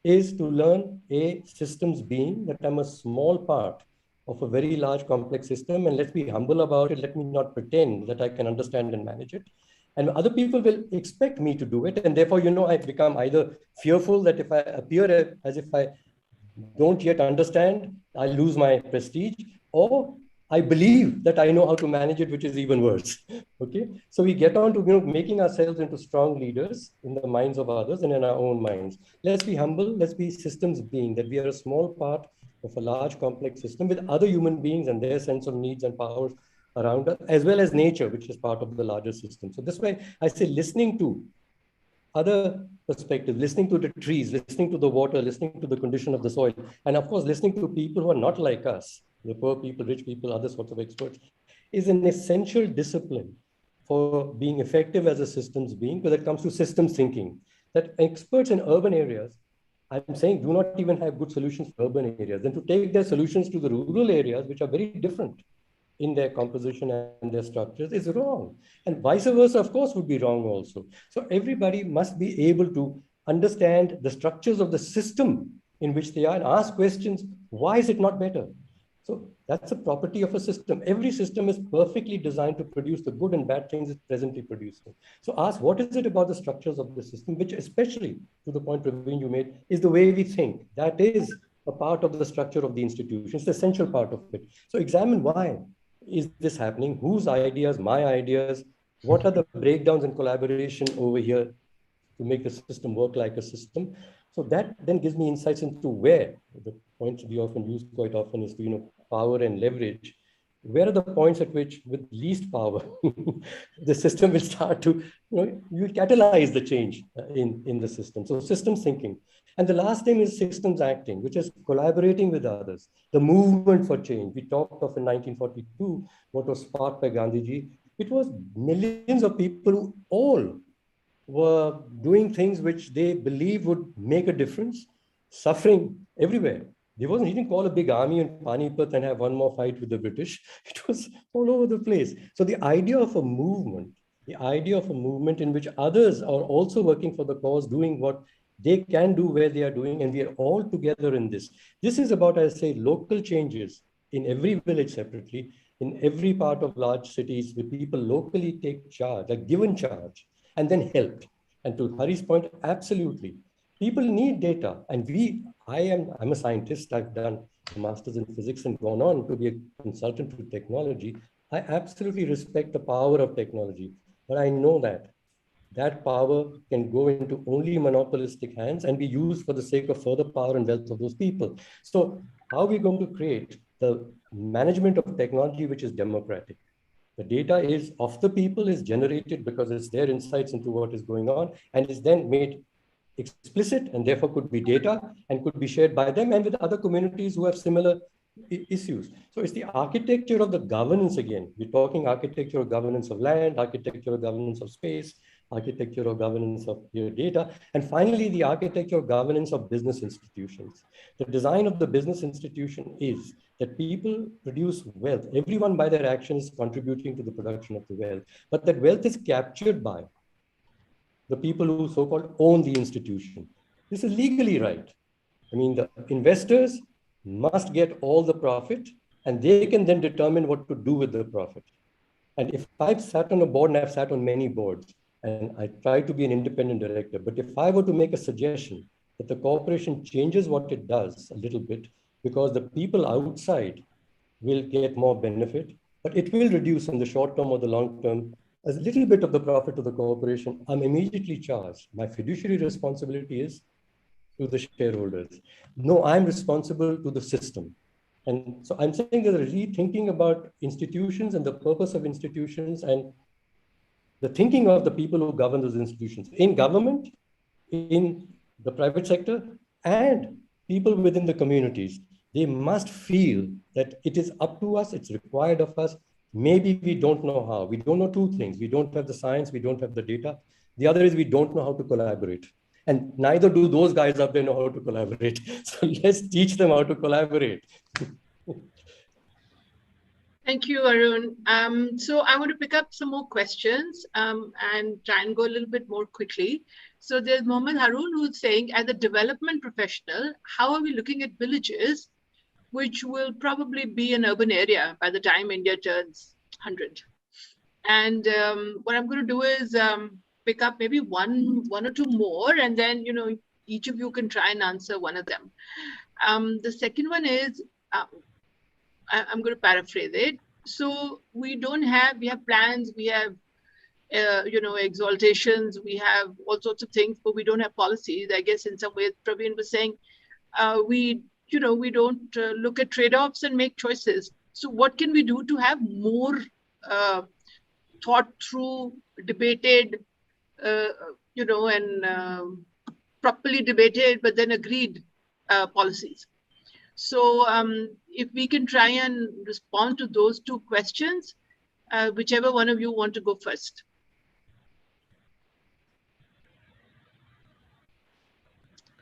is to learn a systems being that I'm a small part of a very large complex system. And let's be humble about it. Let me not pretend that I can understand and manage it. And other people will expect me to do it. And therefore, you know, I become either fearful that if I appear as if I don't yet understand, I lose my prestige, or I believe that I know how to manage it, which is even worse. Okay, so we get on to, you know, making ourselves into strong leaders in the minds of others and in our own minds. Let's be humble. Let's be systems being that we are a small part of a large complex system with other human beings and their sense of needs and powers around us, as well as nature, which is part of the larger system. So this way, I say listening to other perspectives, listening to the trees, listening to the water, listening to the condition of the soil, and of course, listening to people who are not like us, the poor people, rich people, other sorts of experts, is an essential discipline for being effective as a systems being, because it comes to systems thinking. That experts in urban areas, I'm saying, do not even have good solutions for urban areas, and to take their solutions to the rural areas, which are very different in their composition and their structures, is wrong. And vice versa, of course, would be wrong also. So everybody must be able to understand the structures of the system in which they are and ask questions, why is it not better? So that's a property of a system. Every system is perfectly designed to produce the good and bad things it's presently producing. So ask, what is it about the structures of the system, which especially to the point, Praveen, you made, is the way we think. That is a part of the structure of the institution. It's the essential part of it. So examine why is this happening? Whose ideas, my ideas? What are the breakdowns in collaboration over here to make the system work like a system? So that then gives me insights into where the points we often use quite often is to, you know, power and leverage. Where are the points at which, with least power, the system will start to, you know, you will catalyze the change in the system. So systems thinking. And the last thing is systems acting, which is collaborating with others. The movement for change. We talked of in 1942, what was sparked by Gandhiji. It was millions of people who all were doing things which they believe would make a difference, suffering everywhere. He didn't call a big army in Panipat and have one more fight with the British. It was all over the place. So the idea of a movement in which others are also working for the cause, doing what they can do where they are doing, and we are all together in this. This is about, I say, local changes in every village separately, in every part of large cities, where people locally take charge, like given charge, and then help. And to Hari's point, absolutely. People need data. And I'm a scientist. I've done a master's in physics and gone on to be a consultant to technology. I absolutely respect the power of technology, but I know that power can go into only monopolistic hands and be used for the sake of further power and wealth of those people. So how are we going to create the management of technology which is democratic? The data is of the people, is generated because it's their insights into what is going on, and is then made explicit, and therefore could be data and could be shared by them and with other communities who have similar issues. So it's the architecture of the governance again. We're talking architecture of governance of land, architecture of governance of space, architecture of governance of your data, and finally the architecture of governance of business institutions. The design of the business institution is that people produce wealth. Everyone by their actions is contributing to the production of the wealth, but that wealth is captured by the people who so-called own the institution. This is legally right. I mean, the investors must get all the profit, and they can then determine what to do with the profit. And if I've sat on a board, and I've sat on many boards, and I try to be an independent director, but if I were to make a suggestion that the corporation changes what it does a little bit, because the people outside will get more benefit, but it will reduce in the short term or the long term a little bit of the profit to the corporation, I'm immediately charged. My fiduciary responsibility is to the shareholders. No, I'm responsible to the system. And so I'm saying there's a rethinking about institutions and the purpose of institutions and the thinking of the people who govern those institutions in government, in the private sector, and people within the communities. They must feel that it is up to us, it's required of us. Maybe we don't know how. We don't know two things. We don't have the science, we don't have the data. The other is we don't know how to collaborate. And neither do those guys up there know how to collaborate. So let's teach them how to collaborate. Thank you, Arun. So I want to pick up some more questions and try and go a little bit more quickly. So there's Mohammed Harun who's saying, as a development professional, how are we looking at villages, which will probably be an urban area by the time India turns 100? And what I'm going to do is pick up maybe one or two more, and then each of you can try and answer one of them. The second one is, I'm going to paraphrase it. So we have plans, we have, exaltations, we have all sorts of things, but we don't have policies. I guess in some ways, Praveen was saying, we don't look at trade-offs and make choices. So what can we do to have more thought through, debated, and properly debated, but then agreed policies? So if we can try and respond to those two questions, whichever one of you want to go first.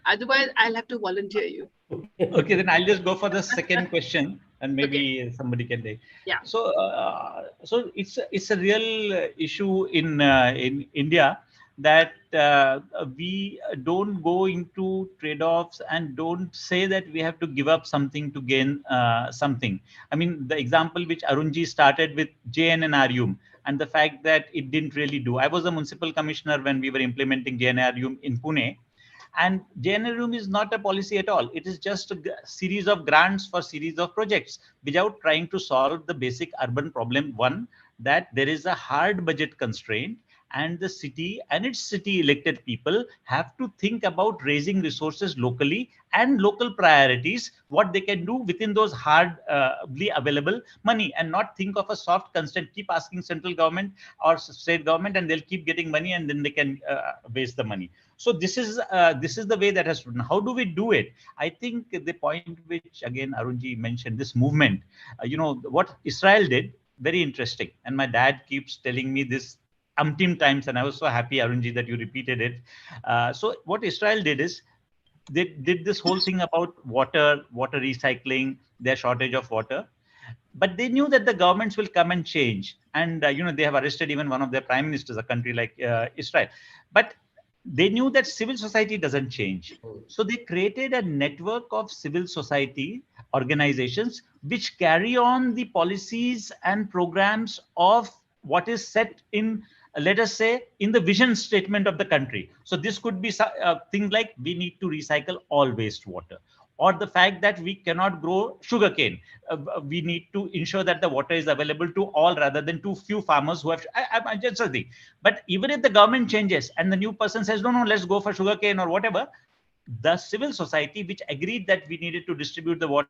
Otherwise, I'll have to volunteer you. Okay, then I'll just go for the second question, and maybe somebody can take. Yeah. So, so it's a real issue in India that we don't go into trade-offs and don't say that we have to give up something to gain something. I mean, the example which Arunji started with JNNRUM and the fact that it didn't really do. I was a municipal commissioner when we were implementing JNNRUM in Pune. And JNNRUM is not a policy at all. It is just a series of grants for series of projects without trying to solve the basic urban problem. One, that there is a hard budget constraint, and the city and its city elected people have to think about raising resources locally and local priorities, what they can do within those hardly available money, and not think of a soft constraint, keep asking central government or state government and they'll keep getting money and then they can waste the money. So this is the way that has to. How do we do it? I think the point which again Arunji mentioned, this movement, what Israel did, very interesting. And my dad keeps telling me this umpteen times, and I was so happy, Arunji, that you repeated it. So what Israel did is they did this whole thing about water recycling, their shortage of water. But they knew that the governments will come and change. And, they have arrested even one of their prime ministers, a country like Israel. But they knew that civil society doesn't change. So they created a network of civil society organizations which carry on the policies and programs of what is set in, let us say, in the vision statement of the country. So this could be things like we need to recycle all wastewater, or the fact that we cannot grow sugarcane. We need to ensure that the water is available to all rather than to few farmers who have. I just a thing. But even if the government changes and the new person says, no, let's go for sugarcane or whatever, the civil society, which agreed that we needed to distribute the water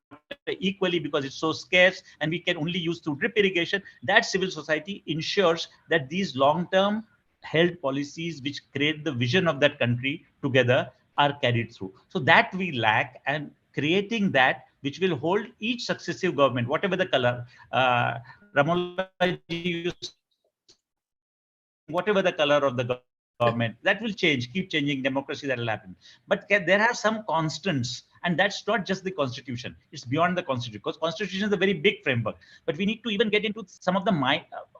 equally because it's so scarce and we can only use through drip irrigation, that civil society ensures that these long-term held policies which create the vision of that country together are carried through. So that we lack, and creating that which will hold each successive government, whatever the color, Ramola ji, whatever the color of the government, that will change, keep changing, democracy, that will happen. But there are some constants, and that's not just the constitution, it's beyond the constitution, because constitution is a very big framework, but we need to even get into some of the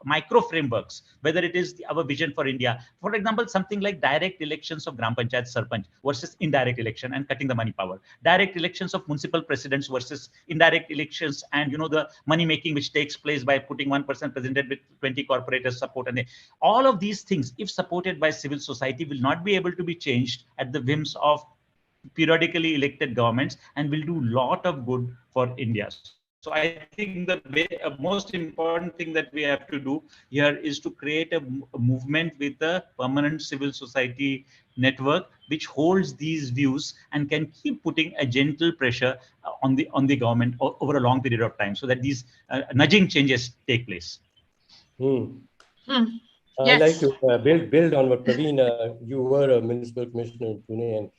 micro frameworks, whether it is our vision for India. For example, something like direct elections of Gram Panchayat Sarpanch versus indirect election and cutting the money power, direct elections of municipal presidents versus indirect elections, and the money making which takes place by putting one person presented with 20 corporators support, and all of these things, if supported by civil society, will not be able to be changed at the whims of periodically elected governments, and will do a lot of good for India. So I think the most important thing that we have to do here is to create a movement with a permanent civil society network which holds these views and can keep putting a gentle pressure on the government over a long period of time, so that these nudging changes take place. I'd like to build on what Praveen, you were a municipal commissioner in Pune, and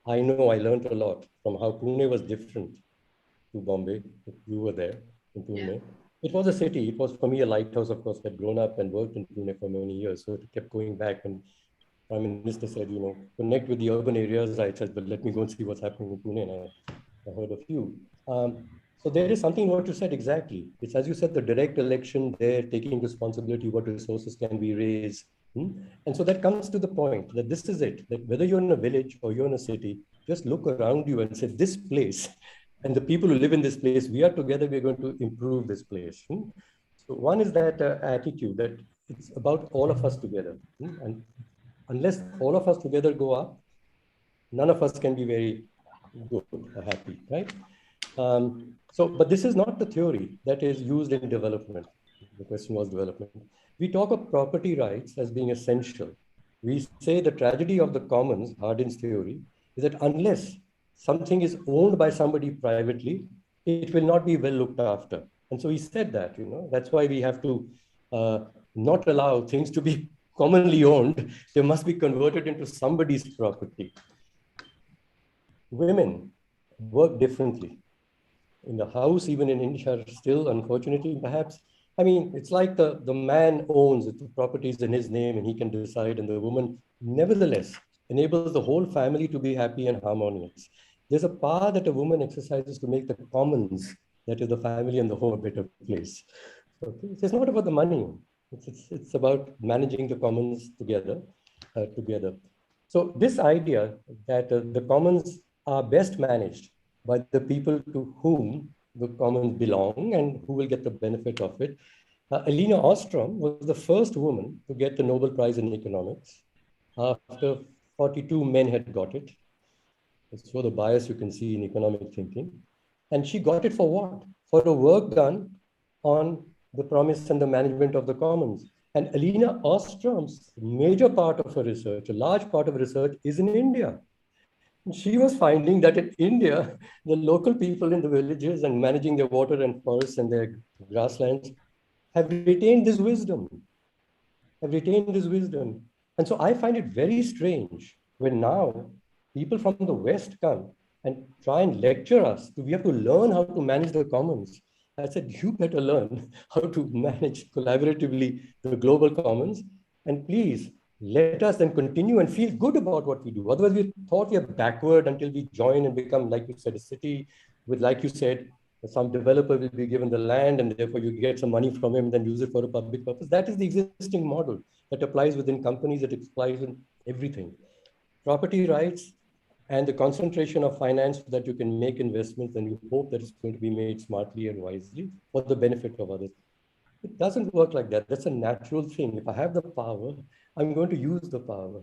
I know I learned a lot from how Pune was different to Bombay. You were there in Pune. Yeah. It was a city. It was for me a lighthouse, of course. I'd grown up and worked in Pune for many years. So it kept going back. And Prime Minister said, you know, connect with the urban areas. I said, but let me go and see what's happening in Pune. And I heard of you. So there is something what you said exactly. It's, as you said, the direct election there, taking responsibility, what resources can we raise. And so that comes to the point that this is it, that whether you're in a village or you're in a city, just look around you and say, this place and the people who live in this place, we are together, we're going to improve this place. So one is that attitude that it's about all of us together. And unless all of us together go up, none of us can be very good or happy, right? But this is not the theory that is used in development. The question was development. We talk of property rights as being essential. We say the tragedy of the commons, Hardin's theory, is that unless something is owned by somebody privately, it will not be well looked after. And so he said that, you know, that's why we have to not allow things to be commonly owned. They must be converted into somebody's property. Women work differently. In the house, even in India, still, unfortunately, perhaps, I mean, it's like the man owns it, the property is in his name and he can decide, and the woman, nevertheless, enables the whole family to be happy and harmonious. There's a power that a woman exercises to make the commons, that is the family and the home, a better place. So it's not about the money. It's about managing the commons together. So this idea that the commons are best managed by the people to whom the commons belong and who will get the benefit of it. Alina Ostrom was the first woman to get the Nobel Prize in economics after 42 men had got it. So the bias you can see in economic thinking. And she got it for what? For the work done on the promise and the management of the commons. And Alina Ostrom's major part of her research, a large part of her research, is in India. She was finding that in India, the local people in the villages and managing their water and forests and their grasslands have retained this wisdom, And so I find it very strange when now people from the West come and try and lecture us. We have to learn how to manage the commons. I said, you better learn how to manage collaboratively the global commons. And please, let us then continue and feel good about what we do. Otherwise, we thought we are backward until we join and become, like you said, a city with, like you said, some developer will be given the land and therefore you get some money from him and then use it for a public purpose. That is the existing model that applies within companies, that applies in everything. Property rights and the concentration of finance so that you can make investments and you hope that it's going to be made smartly and wisely for the benefit of others. It doesn't work like that. That's a natural thing. If I have the power, I'm going to use the power.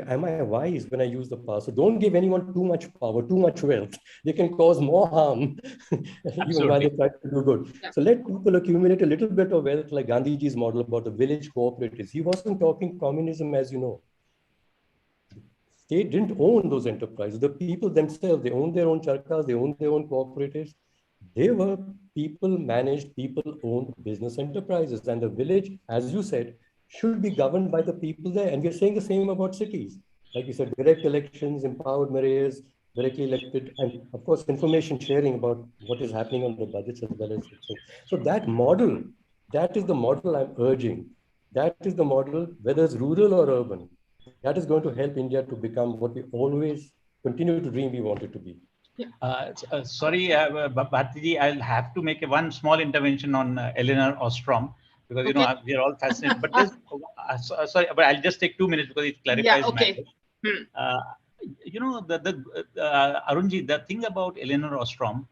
Am I wise when I use the power? So don't give anyone too much power, too much wealth. They can cause more harm, even while they try to do good. Yeah. So let people accumulate a little bit of wealth, like Gandhiji's model about the village cooperatives. He wasn't talking communism, as you know. They didn't own those enterprises. The people themselves, they owned their own charkas, they owned their own cooperatives. They were people-managed, people-owned business enterprises. And the village, as you said, should be governed by the people there. And we're saying the same about cities. Like you said, direct elections, empowered mayors, directly elected, and of course, information sharing about what is happening on the budgets as well as. So that model, that is the model I'm urging. That is the model, whether it's rural or urban, that is going to help India to become what we always continue to dream we want it to be. Yeah. Sorry, Bhartiji, I'll have to make one small intervention on Eleanor Ostrom, because you know we are all fascinated. But sorry, but I'll just take 2 minutes because it clarifies. Yeah, okay. You know, Arunji, the thing about Eleanor Ostrom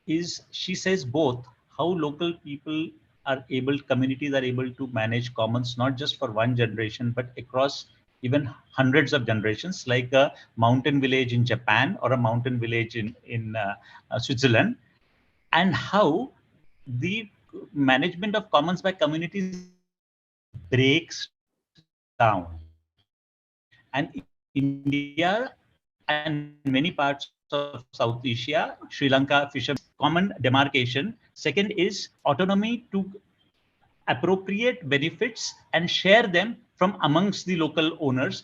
is she says both how local people are able, communities are able to manage commons, not just for one generation, but across even hundreds of generations, like a mountain village in Japan or a mountain village in Switzerland. and how the management of commons by communities breaks down. And India and many parts of South Asia, Sri Lanka, fishermen, common demarcation. Second is autonomy to appropriate benefits and share them from amongst the local owners.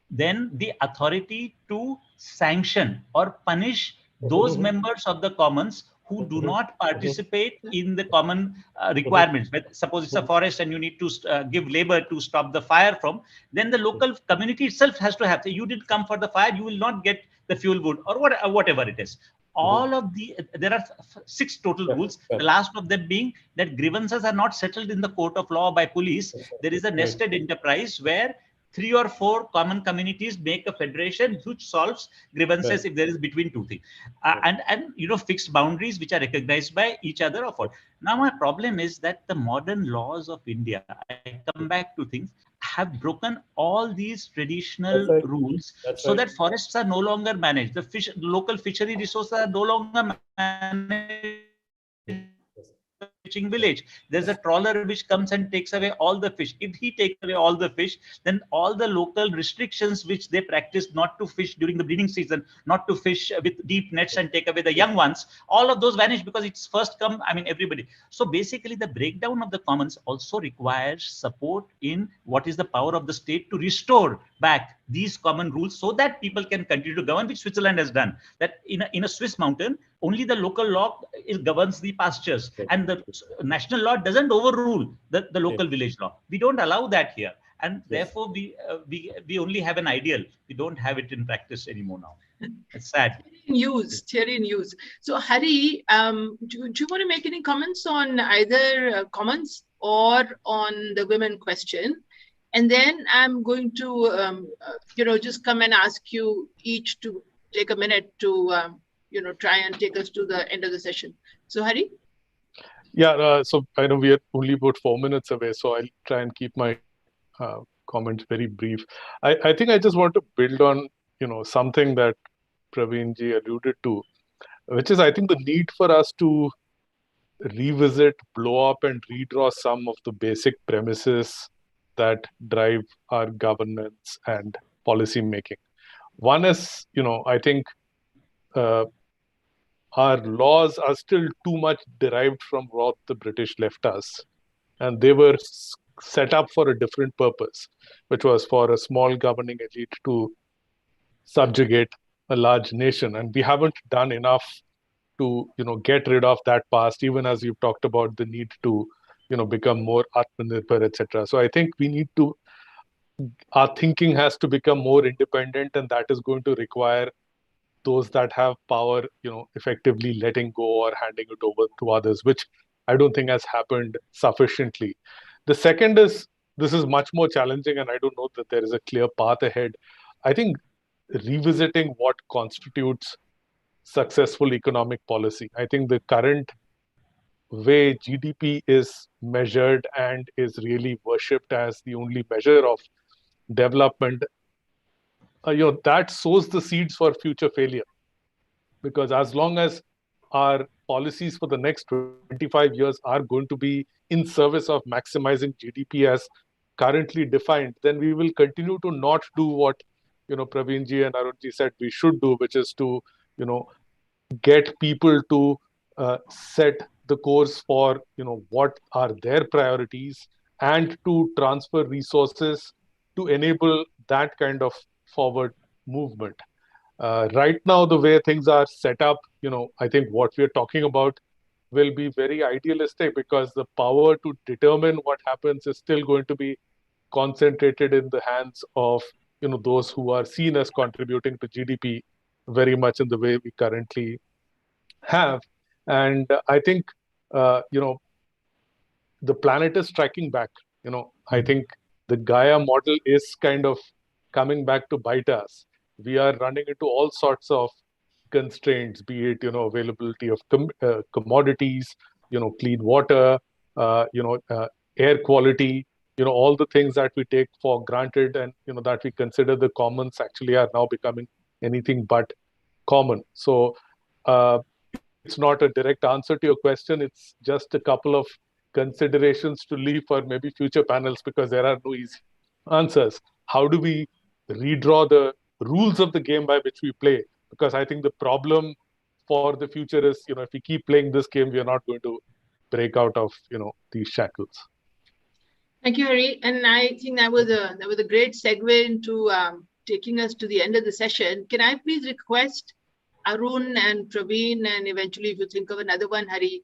Then the authority to sanction or punish those members of the commons who do not participate in the common requirements. But suppose it's a forest and you need to give labor to stop the fire from, then the local community itself has to have, you didn't come for the fire, you will not get the fuel wood or whatever it is. All of there are 6 total rules, the last of them being that grievances are not settled in the court of law by police. There is a nested enterprise where 3 or 4 common communities make a federation which solves grievances if there is between 2 things, and fixed boundaries which are recognized by each other of all. Now my problem is that the modern laws of India, I come back to things, have broken all these traditional rules, so that forests are no longer managed. The local fishery resources are no longer managed. Fishing village, there's a trawler which comes and takes away all the fish. If he takes away all the fish, then all the local restrictions which they practice, not to fish during the breeding season, not to fish with deep nets and take away the young ones, all of those vanish because it's first come, everybody. So basically the breakdown of the commons also requires support in what is the power of the state to restore back these common rules, so that people can continue to govern, which Switzerland has done. That in a Swiss mountain, only the local law governs the pastures, and the national law doesn't overrule the local village law. We don't allow that here, and therefore we only have an ideal. We don't have it in practice anymore now. It's sad. Theory in use. So Hari, do you want to make any comments on either commons or on the women question? And then I'm going to just come and ask you each to take a minute to try and take us to the end of the session. So Hari? Yeah, so I know we are only about 4 minutes away, so I'll try and keep my comments very brief. I think I just want to build on something that Praveenji alluded to, which is, I think, the need for us to revisit, blow up and redraw some of the basic premises that drive our governance and policy making. One is, I think our laws are still too much derived from what the British left us. And they were set up for a different purpose, which was for a small governing elite to subjugate a large nation. And we haven't done enough to, get rid of that past, even as you've talked about the need to, become more Atmanirbhar, etc. So I think our thinking has to become more independent, and that is going to require those that have power, effectively letting go or handing it over to others, which I don't think has happened sufficiently. The second is, this is much more challenging, and I don't know that there is a clear path ahead. I think revisiting what constitutes successful economic policy. I think the current way GDP is measured and is really worshipped as the only measure of development, that sows the seeds for future failure. Because as long as our policies for the next 25 years are going to be in service of maximizing GDP as currently defined, then we will continue to not do what Praveenji and Arunji said we should do, which is to get people to set the course for what are their priorities, and to transfer resources to enable that kind of forward movement. Right now, the way things are set up, I think what we're talking about will be very idealistic, because the power to determine what happens is still going to be concentrated in the hands of those who are seen as contributing to GDP very much in the way we currently have. And I think the planet is striking back. I think the Gaia model is kind of coming back to bite us. We are running into all sorts of constraints, be it availability of commodities, clean water, air quality, all the things that we take for granted and that we consider the commons actually are now becoming anything but common. So it's not a direct answer to your question. It's just a couple of considerations to leave for maybe future panels, because there are no easy answers. How do we redraw the rules of the game by which we play? Because I think the problem for the future is, if we keep playing this game, we are not going to break out of, these shackles. Thank you, Hari. And I think that was a great segue into taking us to the end of the session. Can I please request Arun and Praveen, and eventually if you think of another one, Hari,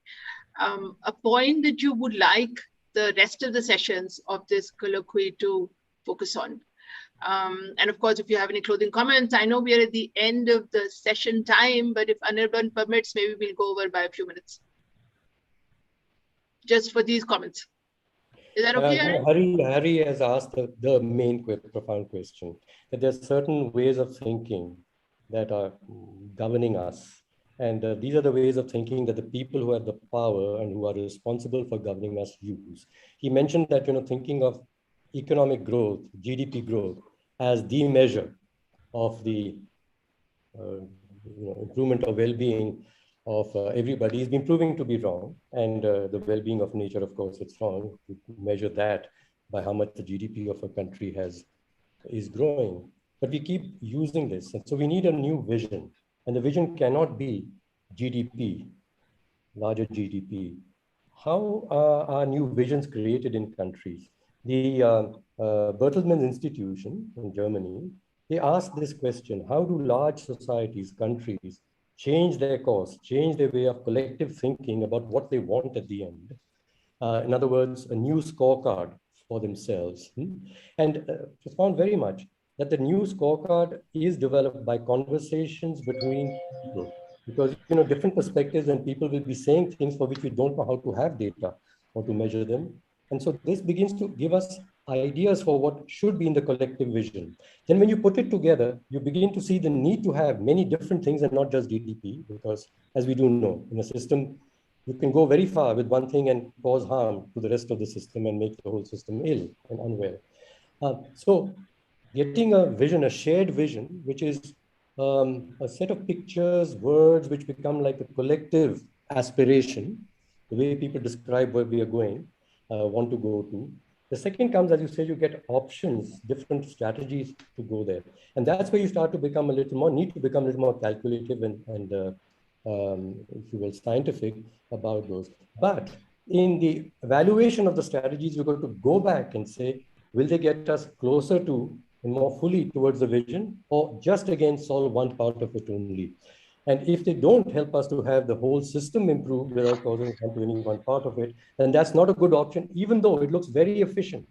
a point that you would like the rest of the sessions of this colloquy to focus on. And of course, if you have any closing comments, I know we are at the end of the session time, but if Anirban permits, maybe we'll go over by a few minutes. Just for these comments. Is that okay? Hari has asked the main profound question, that there are certain ways of thinking that are governing us. And these are the ways of thinking that the people who have the power and who are responsible for governing us use. He mentioned that, thinking of economic growth, GDP growth, as the measure of the improvement of well-being of everybody has been proving to be wrong. And the well-being of nature, of course, it's wrong to measure that by how much the GDP of a country is growing. But we keep using this. And so we need a new vision. And the vision cannot be GDP, larger GDP. How are new visions created in countries? The Bertelsmann Institution in Germany, they asked this question: how do large societies, countries, change their course, change their way of collective thinking about what they want at the end? In other words, a new scorecard for themselves. And I found very much that the new scorecard is developed by conversations between people, because different perspectives, and people will be saying things for which we don't know how to have data or to measure them. And so this begins to give us ideas for what should be in the collective vision. Then when you put it together, you begin to see the need to have many different things and not just GDP, because as we do know, in a system, you can go very far with one thing and cause harm to the rest of the system and make the whole system ill and unwell. So getting a vision, a shared vision, which is a set of pictures, words, which become like a collective aspiration, the way people describe where we are going, want to go to. The second comes, as you say, you get options, different strategies to go there. And that's where you start to become need to become a little more calculative and if you will, scientific about those. But in the evaluation of the strategies, you're going to go back and say, will they get us closer to and more fully towards the vision, or just again solve one part of it only? And if they don't help us to have the whole system improve without causing harm to any one part of it, then that's not a good option, even though it looks very efficient,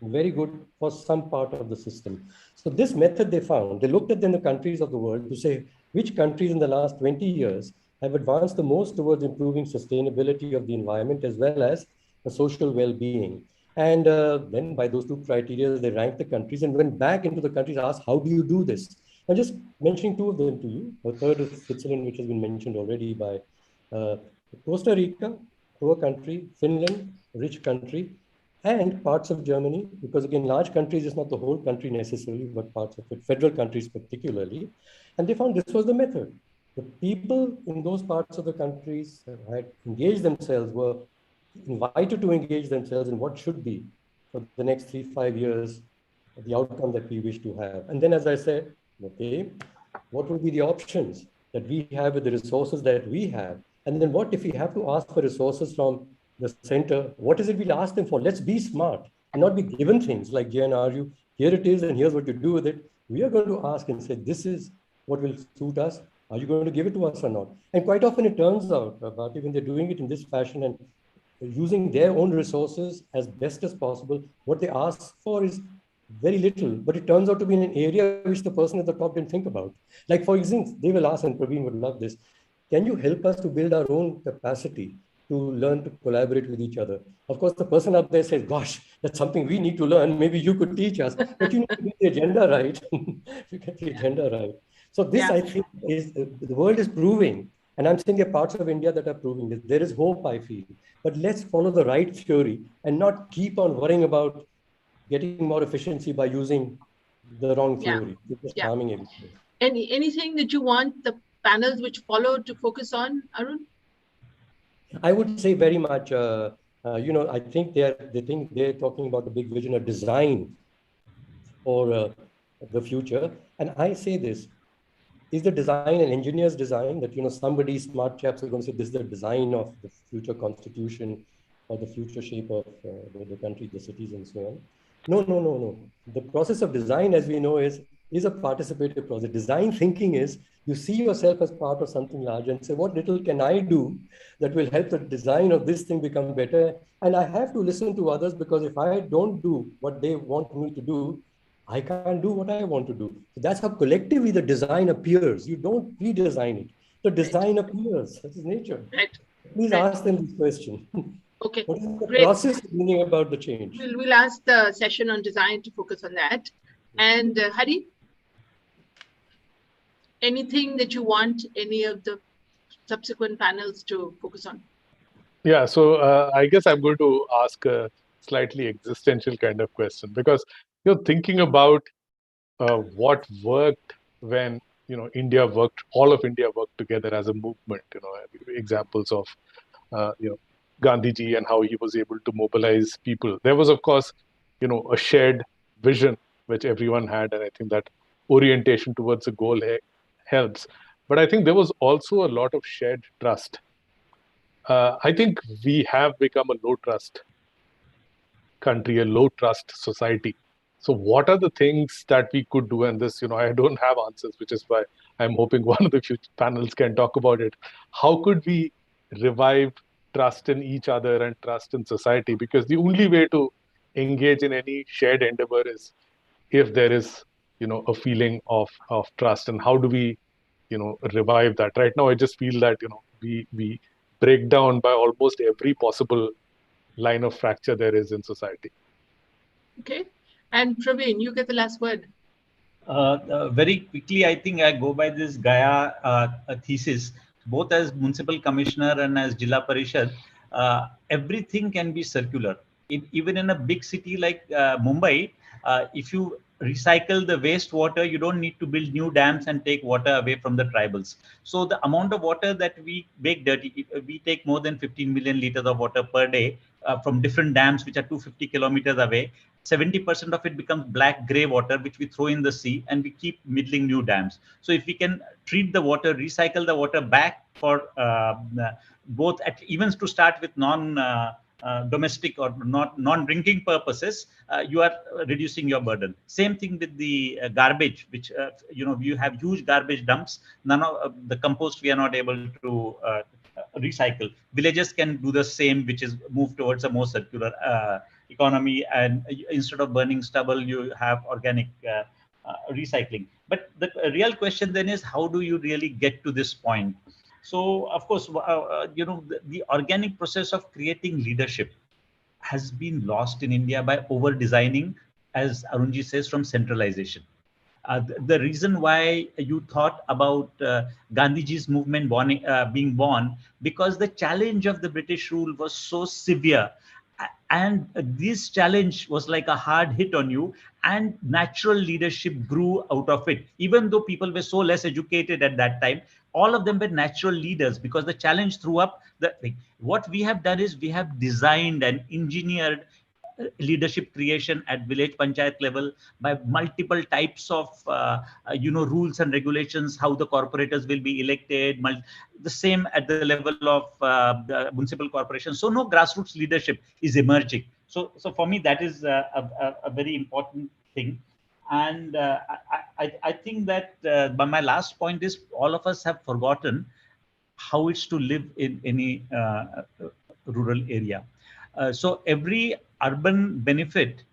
very good for some part of the system. So this method they found, they looked at the countries of the world to say which countries in the last 20 years have advanced the most towards improving sustainability of the environment as well as the social well-being. And then by those two criteria, they ranked the countries and went back into the countries, asked, how do you do this? I'm just mentioning two of them to you. The third is Switzerland, which has been mentioned already by Costa Rica, poor country, Finland, rich country, and parts of Germany, because again, large countries is not the whole country necessarily, but parts of it, federal countries particularly. And they found this was the method. The people in those parts of the countries had engaged themselves, were invited to engage themselves in what should be for the next 3-5 years, the outcome that we wish to have. And then, as I said, okay, what would be the options that we have with the resources that we have? And then what if we have to ask for resources from the center? What is it we'll ask them for? Let's be smart and not be given things like JNRU, here it is and here's what you do with it. We are going to ask and say, this is what will suit us. Are you going to give it to us or not? And quite often it turns out, Bharat, when they're doing it in this fashion and using their own resources as best as possible, what they ask for is very little, but it turns out to be in an area which the person at the top didn't think about. Like, for example, they will ask, and Praveen would love this, can you help us to build our own capacity to learn to collaborate with each other? Of course, the person up there says, gosh, that's something we need to learn. Maybe you could teach us, but you need to get the agenda right. You get the agenda right. So this, I think, is the world is proving, and I'm saying there are parts of India that are proving this. There is hope, I feel, but let's follow the right theory and not keep on worrying about getting more efficiency by using the wrong theory. Just harming everything. Anything that you want the panels which follow to focus on, Arun? I would say very much, I think they're talking about a big vision, a design for the future. And I say this, is the design an engineer's design that, somebody smart chaps are going to say, this is the design of the future constitution or the future shape of the country, the cities and so on. No, no, no, no. The process of design, as we know, is a participative process. Design thinking is you see yourself as part of something larger and say, what little can I do that will help the design of this thing become better? And I have to listen to others, because if I don't do what they want me to do, I can't do what I want to do. So that's how collectively the design appears. You don't redesign it. The design appears. That is nature. Right. Please Right. ask them this question. Okay. What is the Great. process of bringing about the change? We'll ask the session on design to focus on that. And Hari, anything that you want any of the subsequent panels to focus on? Yeah, so I guess I'm going to ask a slightly existential kind of question, because thinking about what worked when India worked, all of India worked together as a movement. Examples of Gandhiji and how he was able to mobilize people. There was, of course, a shared vision which everyone had, and I think that orientation towards a goal helps. But I think there was also a lot of shared trust. I think we have become a low trust country, a low trust society. So what are the things that we could do? And this, I don't have answers, which is why I'm hoping one of the future panels can talk about it. How could we revive trust in each other and trust in society? Because the only way to engage in any shared endeavor is if there is, a feeling of trust. And how do we, revive that? Right now, I just feel that, we break down by almost every possible line of fracture there is in society. Okay. And Praveen, you get the last word. Very quickly, I think I go by this Gaya thesis, both as municipal commissioner and as Jilla Parishad. Everything can be circular. Even in a big city like Mumbai, if you recycle the wastewater, you don't need to build new dams and take water away from the tribals. So the amount of water that we make dirty, we take more than 15 million liters of water per day from different dams, which are 250 kilometers away. 70% of it becomes black gray water, which we throw in the sea, and we keep middling new dams. So if we can treat the water, recycle the water back for both, even to start with domestic or non-drinking purposes, you are reducing your burden. Same thing with the garbage, which you have huge garbage dumps. None of the compost we are not able to recycle. Villages can do the same, which is move towards a more circular economy, and instead of burning stubble, you have organic recycling. But the real question then is, how do you really get to this point? So, of course, the organic process of creating leadership has been lost in India by over-designing, as Arunji says, from centralization. The reason why you thought about Gandhiji's movement being born, because the challenge of the British rule was so severe. And this challenge was like a hard hit on you, and natural leadership grew out of it. Even though people were so less educated at that time, all of them were natural leaders, because the challenge threw up the thing. What we have done is we have designed and engineered leadership creation at village panchayat level by multiple types of rules and regulations, how the corporators will be elected, the same at the level of the municipal corporation. So no grassroots leadership is emerging. So for me, that is a very important thing. And I think that but my last point is, all of us have forgotten how it's to live in any rural area. So every urban benefit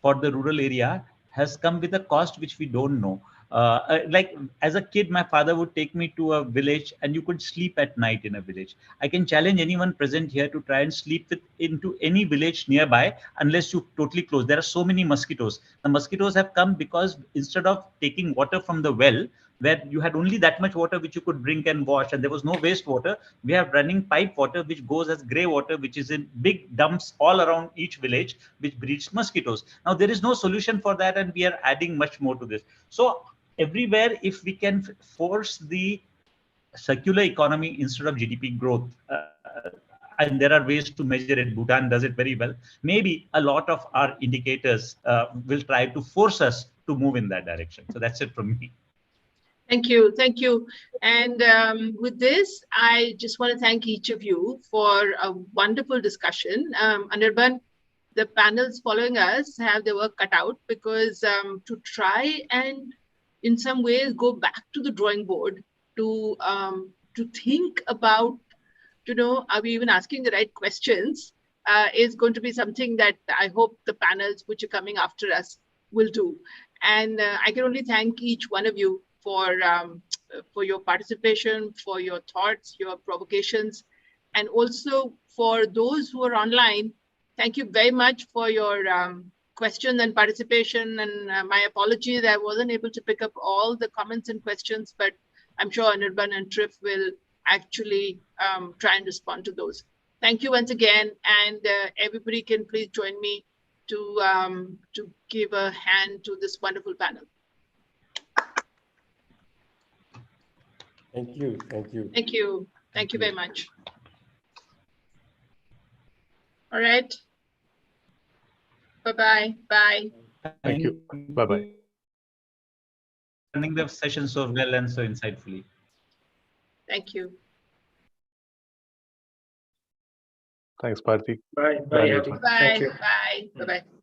for the rural area has come with a cost which we don't know. Like as a kid, my father would take me to a village, and you could sleep at night in a village. I can challenge anyone present here to try and sleep into any village nearby, unless you totally close. There are so many mosquitoes. The mosquitoes have come because instead of taking water from the well, where you had only that much water which you could drink and wash, and there was no wastewater, we have running pipe water which goes as grey water, which is in big dumps all around each village, which breeds mosquitoes. Now there is no solution for that, and we are adding much more to this. So everywhere, if we can force the circular economy instead of GDP growth, and there are ways to measure it. Bhutan does it very well. Maybe a lot of our indicators will try to force us to move in that direction. So that's it from me. Thank you. Thank you. And with this, I just want to thank each of you for a wonderful discussion. Anirban, the panels following us have their work cut out, because to try and in some ways go back to the drawing board to think about, are we even asking the right questions, is going to be something that I hope the panels which are coming after us will do. And I can only thank each one of you for your participation, for your thoughts, your provocations, and also for those who are online. Thank you very much for your questions and participation. And my apology that I wasn't able to pick up all the comments and questions, but I'm sure Anirban and Tryst will actually try and respond to those. Thank you once again. And everybody can please join me to give a hand to this wonderful panel. Thank you. Thank you. Thank you. Thank you very much. All right. Bye-bye. Bye. Thank you. Bye-bye. Running the session so well and so insightfully. Thank you. Thanks, Bharti. Bye. Bye. Bye. Bye. Thank you. Bye. Bye-bye.